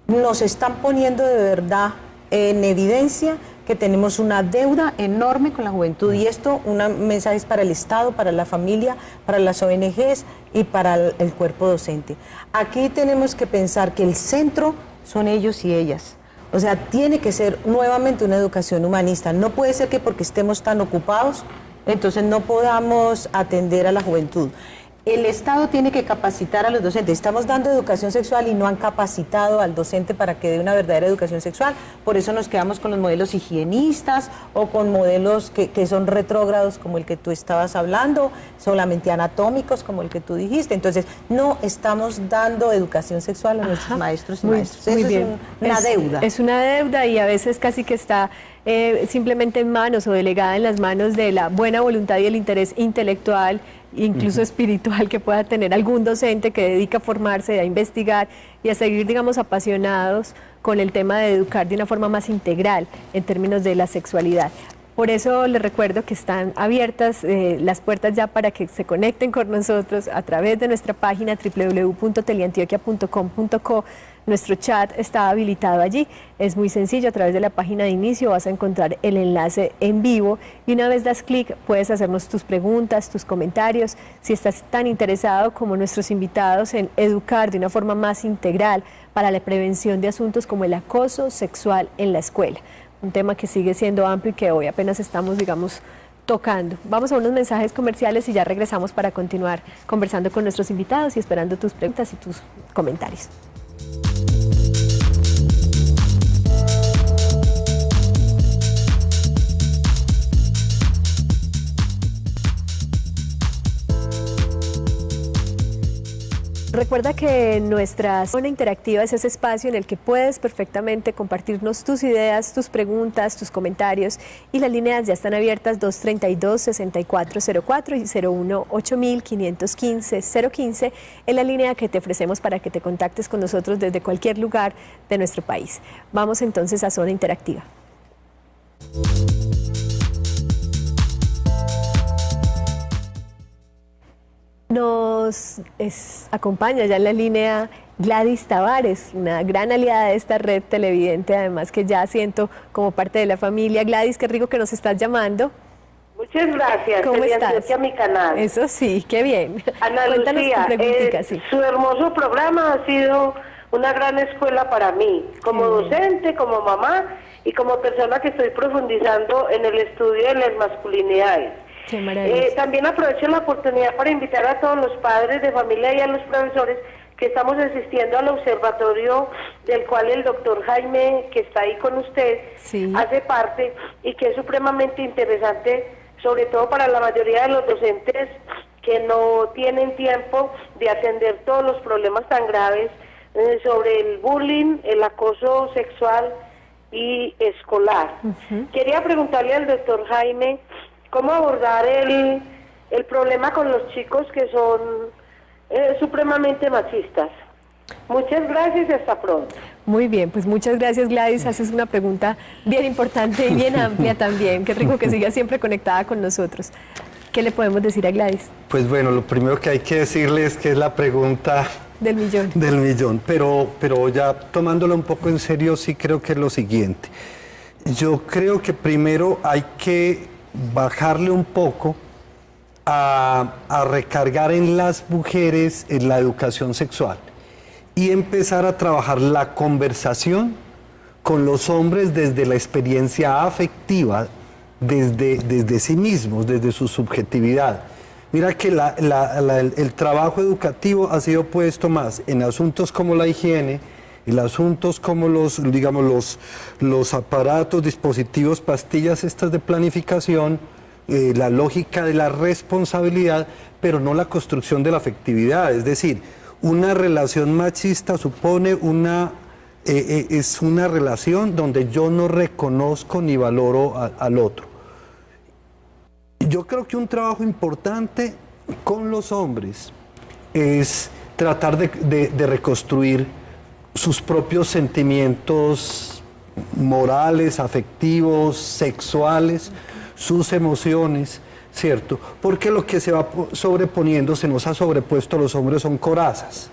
Nos están poniendo de verdad en evidencia que tenemos una deuda enorme con la juventud y esto, un mensaje es para el Estado, para la familia, para las ONGs y para el cuerpo docente. Aquí tenemos que pensar que el centro son ellos y ellas. O sea, tiene que ser nuevamente una educación humanista. No puede ser que porque estemos tan ocupados, entonces no podamos atender a la juventud. El Estado tiene que capacitar a los docentes. Estamos dando educación sexual y no han capacitado al docente para que dé una verdadera educación sexual. Por eso nos quedamos con los modelos higienistas o con modelos que son retrógrados como el que tú estabas hablando, solamente anatómicos como el que tú dijiste. Entonces, no estamos dando educación sexual a nuestros maestros y maestros. Eso es una deuda. Es una deuda y a veces casi que está simplemente en manos o delegada en las manos de la buena voluntad y el interés intelectual, incluso espiritual, que pueda tener algún docente que dedica a formarse, a investigar y a seguir, digamos, apasionados con el tema de educar de una forma más integral en términos de la sexualidad. Por eso les recuerdo que están abiertas las puertas ya para que se conecten con nosotros a través de nuestra página www.teleantioquia.com.co. Nuestro chat está habilitado allí, es muy sencillo, a través de la página de inicio vas a encontrar el enlace en vivo y una vez das clic puedes hacernos tus preguntas, tus comentarios, si estás tan interesado como nuestros invitados en educar de una forma más integral para la prevención de asuntos como el acoso sexual en la escuela, un tema que sigue siendo amplio y que hoy apenas estamos, digamos, tocando. Vamos a unos mensajes comerciales y ya regresamos para continuar conversando con nuestros invitados y esperando tus preguntas y tus comentarios. Recuerda que nuestra zona interactiva es ese espacio en el que puedes perfectamente compartirnos tus ideas, tus preguntas, tus comentarios y las líneas ya están abiertas 232-6404 y 018-515-015 en la línea que te ofrecemos para que te contactes con nosotros desde cualquier lugar de nuestro país. Vamos entonces a zona interactiva. Nos acompaña ya en la línea Gladys Tavares, una gran aliada de esta red televidente, además que ya siento como parte de la familia. Gladys, qué rico que nos estás llamando. Muchas gracias. ¿Cómo estás? A mi canal. Eso sí, qué bien. Ana Lucía, su hermoso programa ha sido una gran escuela para mí, como docente, como mamá y como persona que estoy profundizando en el estudio de las masculinidades. Qué maravilla. También aprovecho la oportunidad para invitar a todos los padres de familia y a los profesores que estamos asistiendo al observatorio del cual el doctor Jaime, que está ahí con usted, hace parte, y que es supremamente interesante, sobre todo para la mayoría de los docentes que no tienen tiempo de atender todos los problemas tan graves sobre el bullying, el acoso sexual y escolar. Quería preguntarle al doctor Jaime cómo abordar el problema con los chicos que son supremamente machistas. Muchas gracias y hasta pronto. Muy bien, pues muchas gracias, Gladys. Haces una pregunta bien importante y bien amplia también. Qué rico que siga siempre conectada con nosotros. ¿Qué le podemos decir a Gladys? Pues bueno, lo primero que hay que decirle es que es la pregunta del millón. Del millón, pero ya tomándolo un poco en serio, sí creo que es lo siguiente. Yo creo que primero hay que bajarle un poco a recargar en las mujeres en la educación sexual y empezar a trabajar la conversación con los hombres desde la experiencia afectiva, desde sí mismos, desde su subjetividad. Mira que el trabajo educativo ha sido puesto más en asuntos como la higiene, en asuntos como los aparatos, dispositivos, pastillas estas de planificación, la lógica de la responsabilidad, pero no la construcción de la afectividad. Es decir, una relación machista supone es una relación donde yo no reconozco ni valoro al otro. Yo creo que un trabajo importante con los hombres es tratar de reconstruir sus propios sentimientos morales, afectivos, sexuales, sus emociones, ¿cierto? Porque lo que se va sobreponiendo, se nos ha sobrepuesto a los hombres son corazas,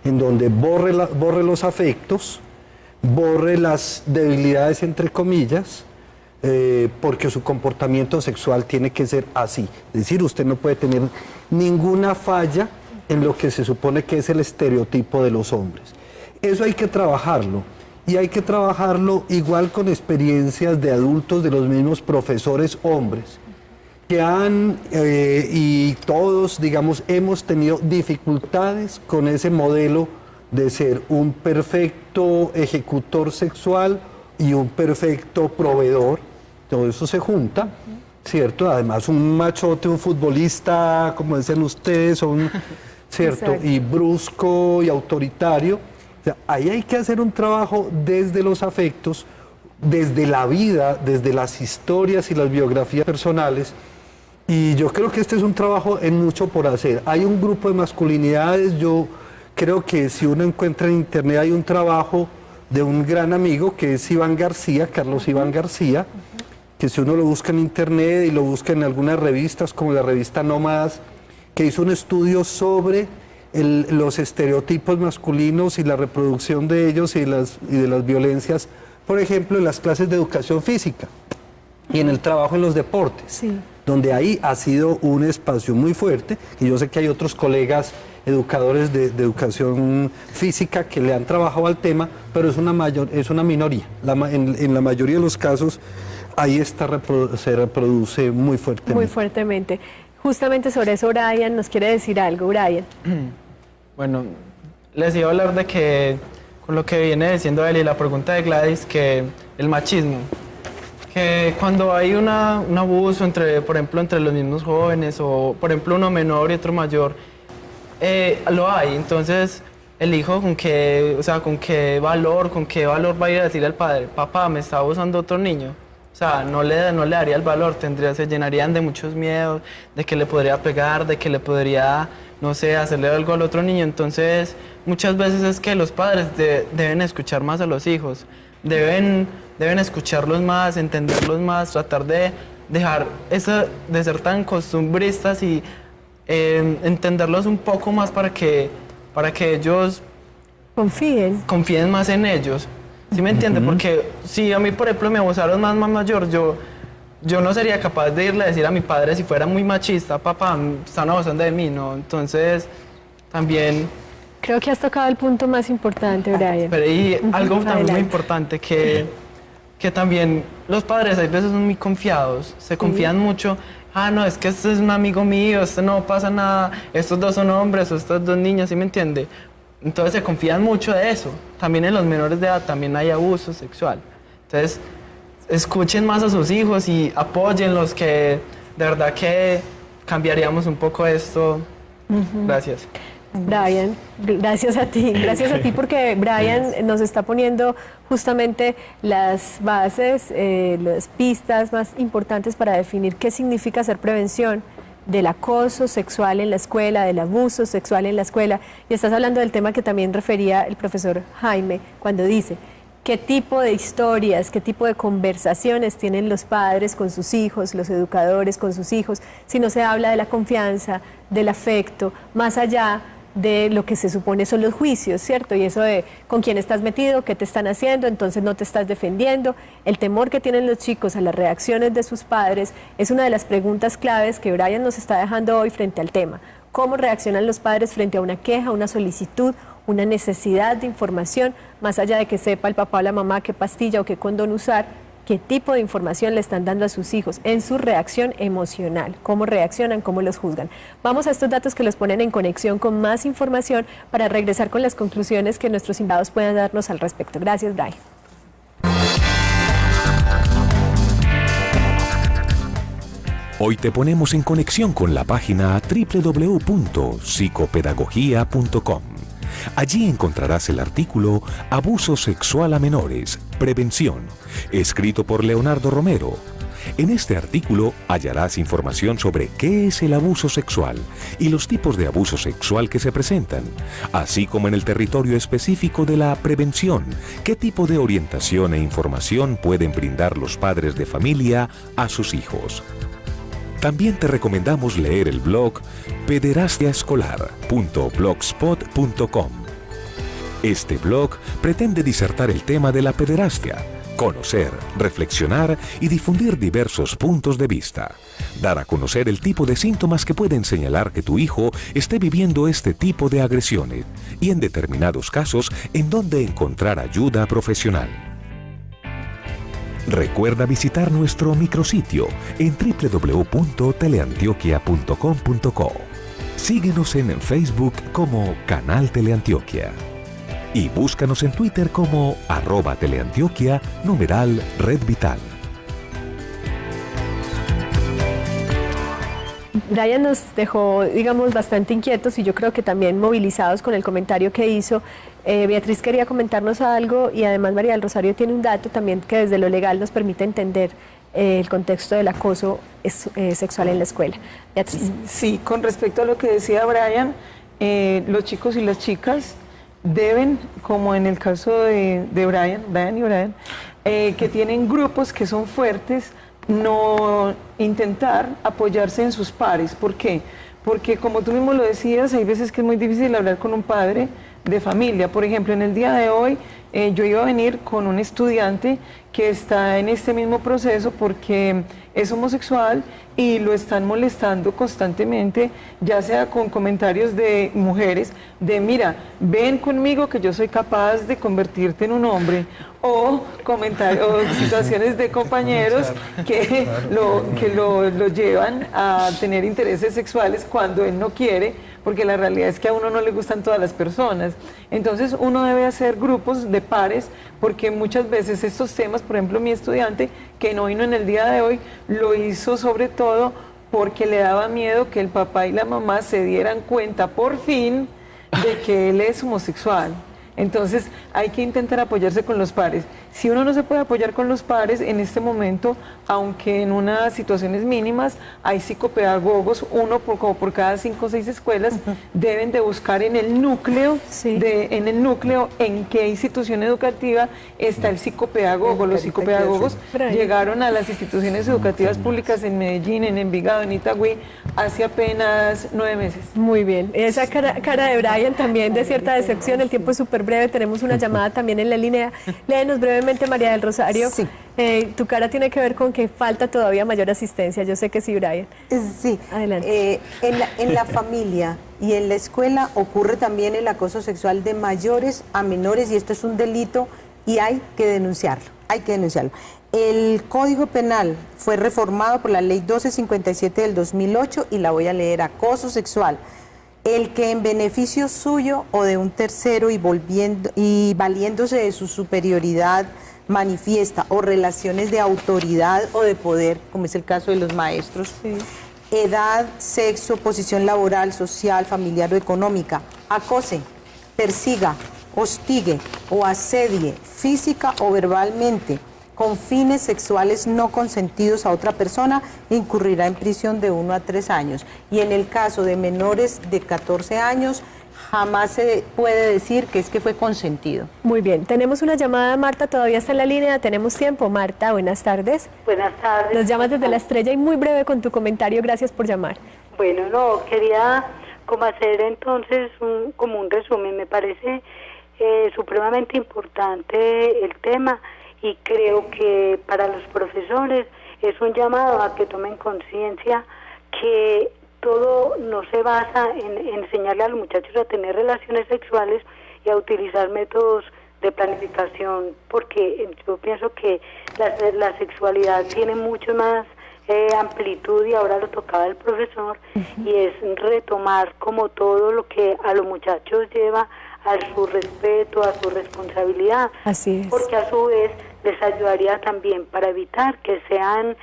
en donde borre los afectos, borre las debilidades entre comillas, porque su comportamiento sexual tiene que ser así. Es decir, usted no puede tener ninguna falla en lo que se supone que es el estereotipo de los hombres. Eso hay que trabajarlo, y hay que trabajarlo igual con experiencias de adultos, de los mismos profesores hombres, que y todos, digamos, hemos tenido dificultades con ese modelo de ser un perfecto ejecutor sexual y un perfecto proveedor. Todo eso se junta, ¿cierto? Además, un machote, un futbolista, como dicen ustedes, ¿cierto? Exacto. Y brusco y autoritario. O sea, ahí hay que hacer un trabajo desde los afectos, desde la vida, desde las historias y las biografías personales. Y yo creo que este es un trabajo en mucho por hacer. Hay un grupo de masculinidades, yo creo que si uno encuentra en internet hay un trabajo de un gran amigo que es Iván García, Carlos Iván García, que si uno lo busca en internet y lo busca en algunas revistas como la revista Nómadas, que hizo un estudio sobre los estereotipos masculinos y la reproducción de ellos y de las violencias, por ejemplo, en las clases de educación física y en el trabajo en los deportes, sí, donde ahí ha sido un espacio muy fuerte, y yo sé que hay otros colegas educadores de educación física que le han trabajado al tema, pero es una minoría. En la mayoría de los casos ahí se reproduce muy fuertemente. Muy fuertemente. Justamente sobre eso Brian nos quiere decir algo. Brian. Bueno, les iba a hablar de que, con lo que viene diciendo él y la pregunta de Gladys, que el machismo, que cuando hay un abuso por ejemplo, entre los mismos jóvenes, o por ejemplo uno menor y otro mayor, lo hay. Entonces el hijo con qué valor va a ir a decirle al padre: papá, me está abusando otro niño. O sea, no le daría el valor, se llenarían de muchos miedos, de que le podría pegar, de que le podría, no sé, hacerle algo al otro niño. Entonces, muchas veces es que los padres deben escuchar más a los hijos, deben escucharlos más, entenderlos más, tratar de dejar eso de ser tan costumbristas y entenderlos un poco más para que ellos confíen más en ellos. ¿Sí me entiende? Porque si a mí, por ejemplo, me abusaron más mayor, yo no sería capaz de irle a decir a mi padre, si fuera muy machista: papá, están abusando de mí, ¿no? Entonces, también... Creo que has tocado el punto más importante, Brian. Pero y algo también muy importante, que también los padres a veces son muy confiados, se confían mucho. No, es que este es un amigo mío, no pasa nada, estos dos son hombres, estas dos niñas, ¿sí me entiende? Entonces se confían mucho de eso. También en los menores de edad también hay abuso sexual. Entonces, escuchen más a sus hijos y apóyenlos, que de verdad que cambiaríamos un poco esto. Gracias. Brian, gracias a ti porque Brian nos está poniendo justamente las bases, las pistas más importantes para definir qué significa hacer prevención del acoso sexual en la escuela, del abuso sexual en la escuela. Y estás hablando del tema que también refería el profesor Jaime cuando dice qué tipo de historias, qué tipo de conversaciones tienen los padres con sus hijos, los educadores con sus hijos, si no se habla de la confianza, del afecto, más allá de lo que se supone son los juicios, ¿cierto? Y eso de con quién estás metido, qué te están haciendo, entonces no te estás defendiendo. El temor que tienen los chicos a las reacciones de sus padres es una de las preguntas claves que Brian nos está dejando hoy frente al tema. ¿Cómo reaccionan los padres frente a una queja, una solicitud, una necesidad de información, más allá de que sepa el papá o la mamá qué pastilla o qué condón usar? ¿Qué tipo de información le están dando a sus hijos en su reacción emocional? ¿Cómo reaccionan? ¿Cómo los juzgan? Vamos a estos datos que los ponen en conexión con más información para regresar con las conclusiones que nuestros invitados puedan darnos al respecto. Gracias, Brian. Hoy te ponemos en conexión con la página www.psicopedagogía.com. Allí encontrarás el artículo Abuso sexual a menores, prevención, escrito por Leonardo Romero. En este artículo hallarás información sobre qué es el abuso sexual y los tipos de abuso sexual que se presentan, así como en el territorio específico de la prevención, qué tipo de orientación e información pueden brindar los padres de familia a sus hijos. También te recomendamos leer el blog pederastiaescolar.blogspot.com. Este blog pretende disertar el tema de la pederastia, conocer, reflexionar y difundir diversos puntos de vista, dar a conocer el tipo de síntomas que pueden señalar que tu hijo esté viviendo este tipo de agresiones y en determinados casos en dónde encontrar ayuda profesional. Recuerda visitar nuestro micrositio en www.teleantioquia.com.co. Síguenos en Facebook como Canal Teleantioquia y búscanos en Twitter como @teleantioquia /Red Vital. Brian nos dejó, digamos, bastante inquietos y yo creo que también movilizados con el comentario que hizo. Beatriz quería comentarnos algo y además María del Rosario tiene un dato también que desde lo legal nos permite entender el contexto del acoso sexual en la escuela. Beatriz. Sí, con respecto a lo que decía Brian, los chicos y las chicas deben, como en el caso de Brian y Brian, que tienen grupos que son fuertes, no intentar apoyarse en sus pares. ¿Por qué? Porque como tú mismo lo decías, hay veces que es muy difícil hablar con un padre de familia. Por ejemplo, en el día de hoy yo iba a venir con un estudiante que está en este mismo proceso porque es homosexual y lo están molestando constantemente, ya sea con comentarios de mujeres, de mira, ven conmigo que yo soy capaz de convertirte en un hombre, o comentarios, o situaciones de compañeros que lo llevan a tener intereses sexuales cuando él no quiere, porque la realidad es que a uno no le gustan todas las personas. Entonces uno debe hacer grupos de pares, porque muchas veces estos temas, por ejemplo mi estudiante que no vino en el día de hoy, lo hizo sobre todo porque le daba miedo que el papá y la mamá se dieran cuenta por fin de que él es homosexual. Entonces hay que intentar apoyarse con los pares. Si uno no se puede apoyar con los pares en este momento, aunque en unas situaciones mínimas, hay psicopedagogos, uno por cada 5 o 6 escuelas, deben de buscar en el núcleo, en qué institución educativa está el psicopedagogo. Los psicopedagogos llegaron a las instituciones educativas públicas en Medellín, en Envigado, en Itagüí, hace apenas 9 meses. Muy bien. Esa cara de Brian también de cierta decepción, el tiempo es súper breve, tenemos una llamada también en la línea. Léenos brevemente, María del Rosario. Sí. Tu cara tiene que ver con que falta todavía mayor asistencia. Yo sé que sí, Brian. Sí. Adelante. En la familia y en la escuela ocurre también el acoso sexual de mayores a menores y esto es un delito y hay que denunciarlo. El Código Penal fue reformado por la Ley 1257 del 2008 y la voy a leer: acoso sexual El que en beneficio suyo o de un tercero y valiéndose de su superioridad manifiesta, o relaciones de autoridad o de poder, como es el caso de los maestros, edad, sexo, posición laboral, social, familiar o económica, acose, persiga, hostigue o asedie física o verbalmente con fines sexuales no consentidos a otra persona, incurrirá en prisión de 1 a 3 años. Y en el caso de menores de 14 años, jamás se puede decir que es que fue consentido. Muy bien, tenemos una llamada. Marta todavía está en la línea, tenemos tiempo. Marta, buenas tardes. Buenas tardes. Nos llamas desde La Estrella y muy breve con tu comentario, gracias por llamar. Bueno, no, quería como hacer entonces como un resumen. Me parece supremamente importante el tema, y creo que para los profesores es un llamado a que tomen conciencia que todo no se basa en enseñarle a los muchachos a tener relaciones sexuales y a utilizar métodos de planificación, porque yo pienso que la sexualidad tiene mucho más amplitud, y ahora lo tocaba el profesor, y es retomar como todo lo que a los muchachos lleva a su respeto, a su responsabilidad. Así es. Porque a su vez les ayudaría también para evitar que sean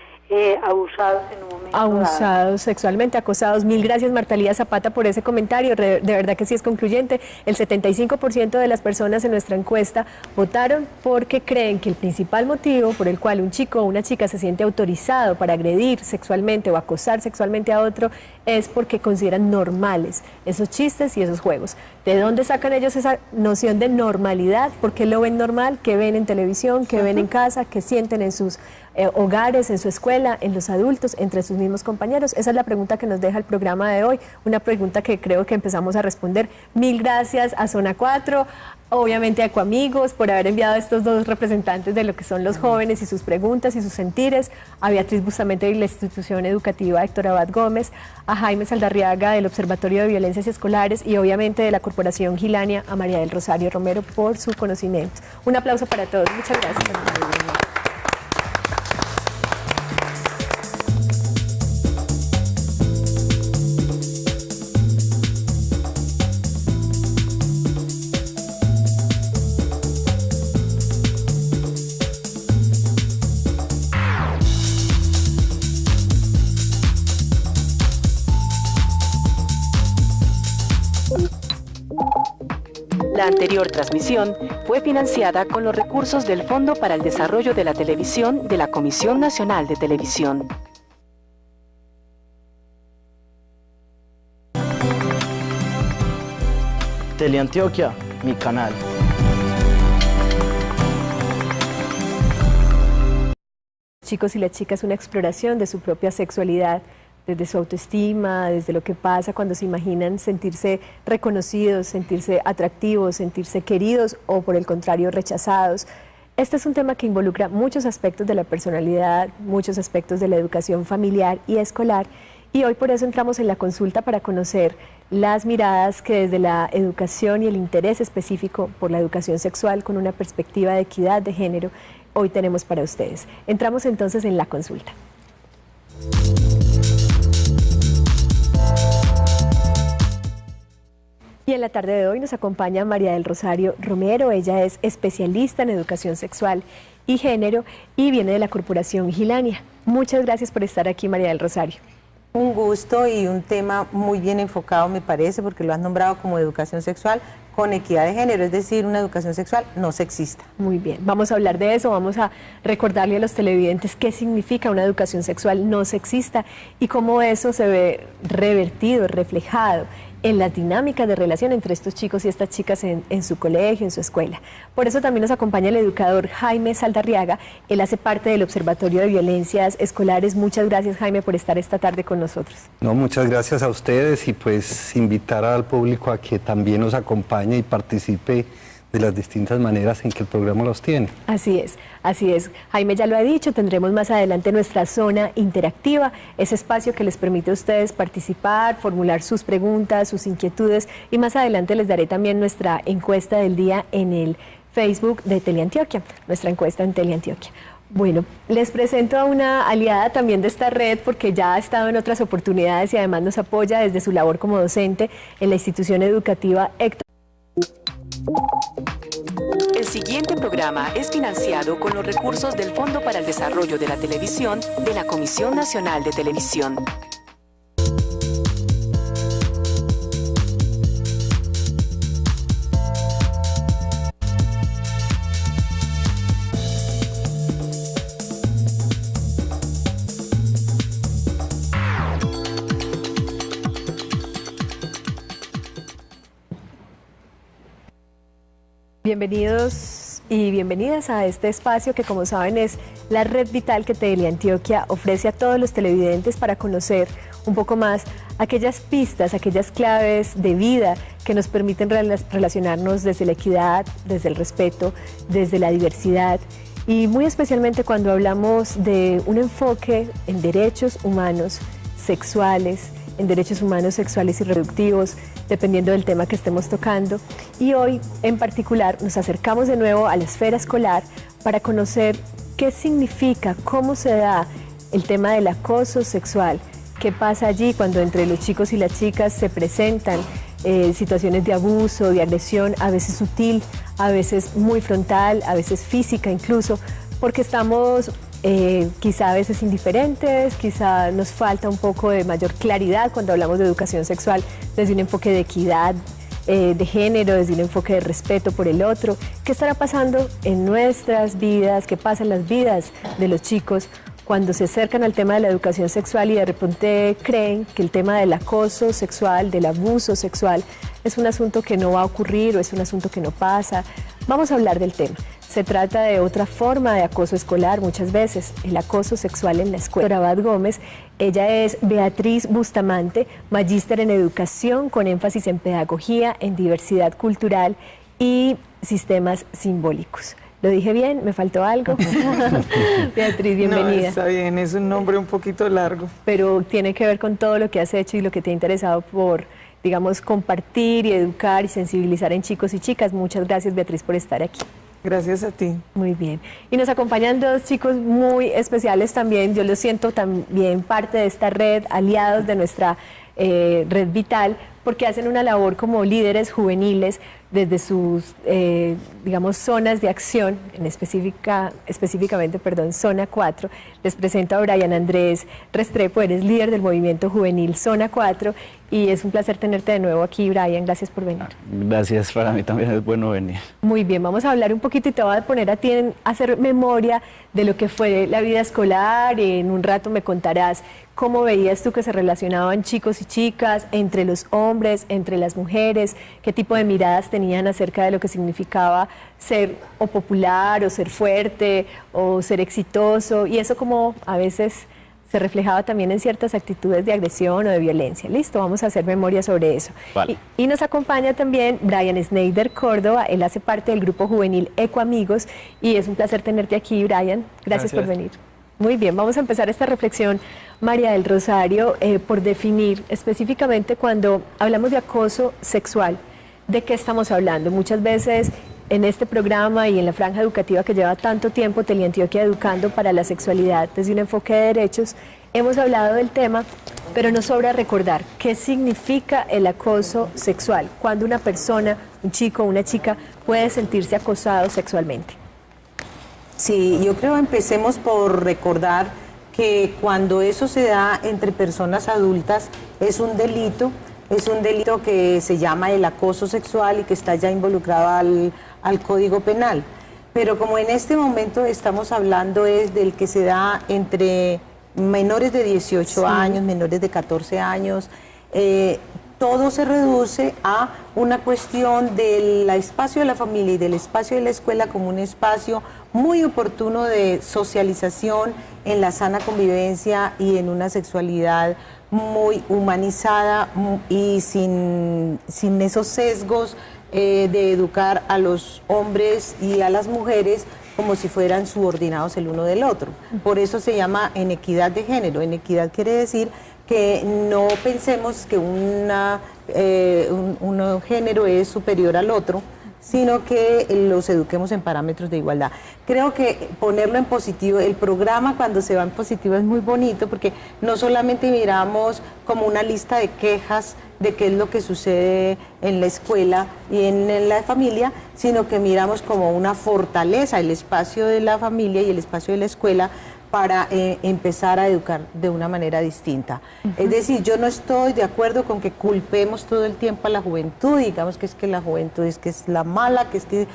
abusados en un momento abusados dado. Sexualmente, acosados. Mil gracias, Marta Lía Zapata, por ese comentario. De verdad que sí es concluyente. El 75% de las personas en nuestra encuesta votaron porque creen que el principal motivo por el cual un chico o una chica se siente autorizado para agredir sexualmente o acosar sexualmente a otro es porque consideran normales esos chistes y esos juegos. ¿De dónde sacan ellos esa noción de normalidad? ¿Por qué lo ven normal? ¿Qué ven en televisión? ¿Qué ven en casa? ¿Qué sienten en sus hogares, en su escuela, en los adultos, entre sus mismos compañeros? Esa es la pregunta que nos deja el programa de hoy, una pregunta que creo que empezamos a responder. Mil gracias a Zona 4, obviamente a Ecoamigos, por haber enviado a estos dos representantes de lo que son los jóvenes y sus preguntas y sus sentires, a Beatriz Bustamante de la institución educativa Héctor Abad Gómez, a Jaime Saldarriaga del Observatorio de Violencias Escolares y obviamente de la Corporación Gilania, a María del Rosario Romero por su conocimiento. Un aplauso para todos. Muchas gracias. La anterior transmisión fue financiada con los recursos del Fondo para el Desarrollo de la Televisión de la Comisión Nacional de Televisión. Teleantioquia, mi canal. Chicos y las chicas, una exploración de su propia sexualidad, desde su autoestima, desde lo que pasa cuando se imaginan sentirse reconocidos, sentirse atractivos, sentirse queridos o por el contrario rechazados. Este es un tema que involucra muchos aspectos de la personalidad, muchos aspectos de la educación familiar y escolar, y hoy por eso entramos en la consulta para conocer las miradas que desde la educación y el interés específico por la educación sexual con una perspectiva de equidad de género hoy tenemos para ustedes. Entramos entonces en la consulta. Y en la tarde de hoy nos acompaña María del Rosario Romero. Ella es especialista en educación sexual y género y viene de la Corporación Gilania. Muchas gracias por estar aquí, María del Rosario. Un gusto y un tema muy bien enfocado, me parece, porque lo has nombrado como educación sexual con equidad de género, es decir, una educación sexual no sexista. Muy bien, vamos a hablar de eso, vamos a recordarle a los televidentes qué significa una educación sexual no sexista y cómo eso se ve revertido, reflejado en las dinámicas de relación entre estos chicos y estas chicas en su colegio, en su escuela. Por eso también nos acompaña el educador Jaime Saldarriaga. Él hace parte del Observatorio de Violencias Escolares. Muchas gracias, Jaime, por estar esta tarde con nosotros. No, muchas gracias a ustedes y pues invitar al público a que también nos acompañe y participe de las distintas maneras en que el programa los tiene. Así es, así es. Jaime ya lo ha dicho, tendremos más adelante nuestra zona interactiva, ese espacio que les permite a ustedes participar, formular sus preguntas, sus inquietudes y más adelante les daré también nuestra encuesta del día en el Facebook de Teleantioquia, nuestra encuesta en Teleantioquia. Bueno, les presento a una aliada también de esta red porque ya ha estado en otras oportunidades y además nos apoya desde su labor como docente en la institución educativa Héctor. El siguiente programa es financiado con los recursos del Fondo para el Desarrollo de la Televisión de la Comisión Nacional de Televisión. Bienvenidos y bienvenidas a este espacio que, como saben, es la red vital que Teleantioquia ofrece a todos los televidentes para conocer un poco más aquellas pistas, aquellas claves de vida que nos permiten relacionarnos desde la equidad, desde el respeto, desde la diversidad y muy especialmente cuando hablamos de un enfoque en derechos humanos sexuales, en derechos humanos sexuales y reproductivos, dependiendo del tema que estemos tocando. Y hoy, en particular, nos acercamos de nuevo a la esfera escolar para conocer qué significa, cómo se da el tema del acoso sexual, qué pasa allí cuando entre los chicos y las chicas se presentan situaciones de abuso, de agresión, a veces sutil, a veces muy frontal, a veces física incluso, porque estamos quizá a veces indiferentes, quizá nos falta un poco de mayor claridad cuando hablamos de educación sexual desde un enfoque de equidad de género, desde un enfoque de respeto por el otro. ¿Qué estará pasando en nuestras vidas? ¿Qué pasa en las vidas de los chicos cuando se acercan al tema de la educación sexual y de repente creen que el tema del acoso sexual, del abuso sexual, es un asunto que no va a ocurrir o es un asunto que no pasa? Vamos a hablar del tema. Se trata de otra forma de acoso escolar muchas veces, el acoso sexual en la escuela. Abad Gómez, ella es Beatriz Bustamante, magíster en educación con énfasis en pedagogía, en diversidad cultural y sistemas simbólicos. ¿Lo dije bien? ¿Me faltó algo? Beatriz, bienvenida. No, está bien, es un nombre un poquito largo. Pero tiene que ver con todo lo que has hecho y lo que te ha interesado por, digamos, compartir y educar y sensibilizar en chicos y chicas. Muchas gracias, Beatriz, por estar aquí. Gracias a ti. Muy bien. Y nos acompañan dos chicos muy especiales también. Yo los siento también parte de esta red, aliados de nuestra red vital, porque hacen una labor como líderes juveniles desde sus, digamos, zonas de acción, específicamente, Zona 4. Les presento a Brian Andrés Restrepo, eres líder del movimiento juvenil Zona 4 y es un placer tenerte de nuevo aquí, Brian. Gracias por venir. Gracias, para mí también es bueno venir. Muy bien, vamos a hablar un poquito y te voy a poner a ti a hacer memoria de lo que fue la vida escolar. En un rato me contarás cómo veías tú que se relacionaban chicos y chicas, entre los hombres, entre las mujeres, qué tipo de miradas tenían acerca de lo que significaba ser o popular, o ser fuerte, o ser exitoso, y eso como a veces se reflejaba también en ciertas actitudes de agresión o de violencia. Listo, vamos a hacer memoria sobre eso. Vale. Y nos acompaña también Brian Schneider Córdoba, él hace parte del grupo juvenil Eco Amigos, y es un placer tenerte aquí, Brian. Gracias por venir. Muy bien, vamos a empezar esta reflexión, María del Rosario, por definir específicamente cuando hablamos de acoso sexual, ¿de qué estamos hablando? Muchas veces en este programa y en la franja educativa que lleva tanto tiempo Teleantioquia Educando para la Sexualidad desde un enfoque de derechos, hemos hablado del tema, pero nos sobra recordar qué significa el acoso sexual, cuando una persona, un chico o una chica puede sentirse acosado sexualmente. Sí, yo creo empecemos por recordar que cuando eso se da entre personas adultas es un delito que se llama el acoso sexual y que está ya involucrado al Código Penal. Pero como en este momento estamos hablando es del que se da entre menores de 18 años, menores de 14 años, todo se reduce a una cuestión del espacio de la familia y del espacio de la escuela como un espacio muy oportuno de socialización en la sana convivencia y en una sexualidad muy humanizada y sin esos sesgos de educar a los hombres y a las mujeres como si fueran subordinados el uno del otro. Por eso se llama en equidad de género. En equidad quiere decir que no pensemos que un género es superior al otro, sino que los eduquemos en parámetros de igualdad. Creo que ponerlo en positivo, el programa cuando se va en positivo es muy bonito porque no solamente miramos como una lista de quejas de qué es lo que sucede en la escuela y en la familia, sino que miramos como una fortaleza el espacio de la familia y el espacio de la escuela para empezar a educar de una manera distinta. Es decir, yo no estoy de acuerdo con que culpemos todo el tiempo a la juventud, digamos que es que la juventud es que es la mala, que es que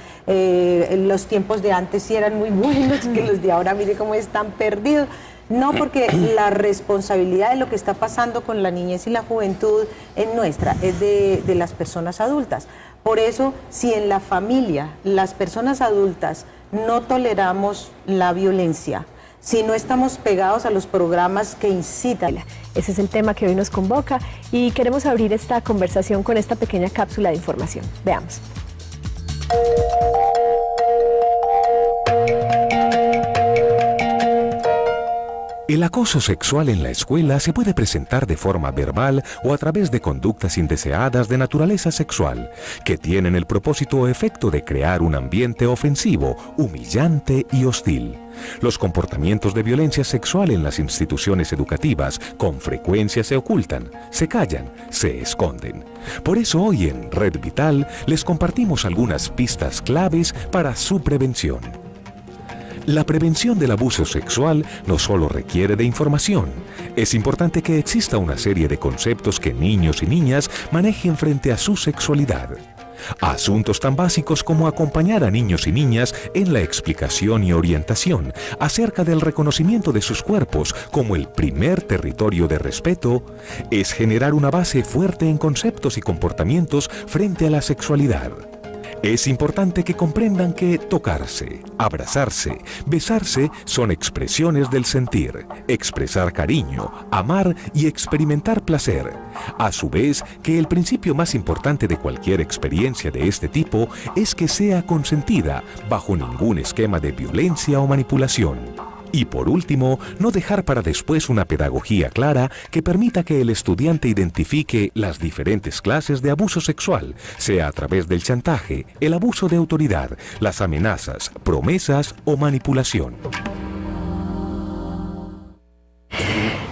los tiempos de antes sí eran muy buenos, que los de ahora mire cómo están perdidos. No, porque la responsabilidad de lo que está pasando con la niñez y la juventud es nuestra, es de las personas adultas. Por eso, si en la familia las personas adultas no toleramos la violencia, si no estamos pegados a los programas que incitan. Ese es el tema que hoy nos convoca y queremos abrir esta conversación con esta pequeña cápsula de información. Veamos. El acoso sexual en la escuela se puede presentar de forma verbal o a través de conductas indeseadas de naturaleza sexual, que tienen el propósito o efecto de crear un ambiente ofensivo, humillante y hostil. Los comportamientos de violencia sexual en las instituciones educativas con frecuencia se ocultan, se callan, se esconden. Por eso hoy en Red Vital les compartimos algunas pistas claves para su prevención. La prevención del abuso sexual no solo requiere de información. Es importante que exista una serie de conceptos que niños y niñas manejen frente a su sexualidad. Asuntos tan básicos como acompañar a niños y niñas en la explicación y orientación acerca del reconocimiento de sus cuerpos como el primer territorio de respeto, es generar una base fuerte en conceptos y comportamientos frente a la sexualidad. Es importante que comprendan que tocarse, abrazarse, besarse son expresiones del sentir, expresar cariño, amar y experimentar placer. A su vez, que el principio más importante de cualquier experiencia de este tipo es que sea consentida bajo ningún esquema de violencia o manipulación. Y por último, no dejar para después una pedagogía clara que permita que el estudiante identifique las diferentes clases de abuso sexual, sea a través del chantaje, el abuso de autoridad, las amenazas, promesas o manipulación.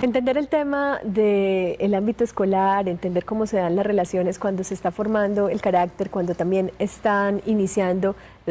Entender el tema del ámbito escolar, entender cómo se dan las relaciones cuando se está formando el carácter, cuando también están iniciando los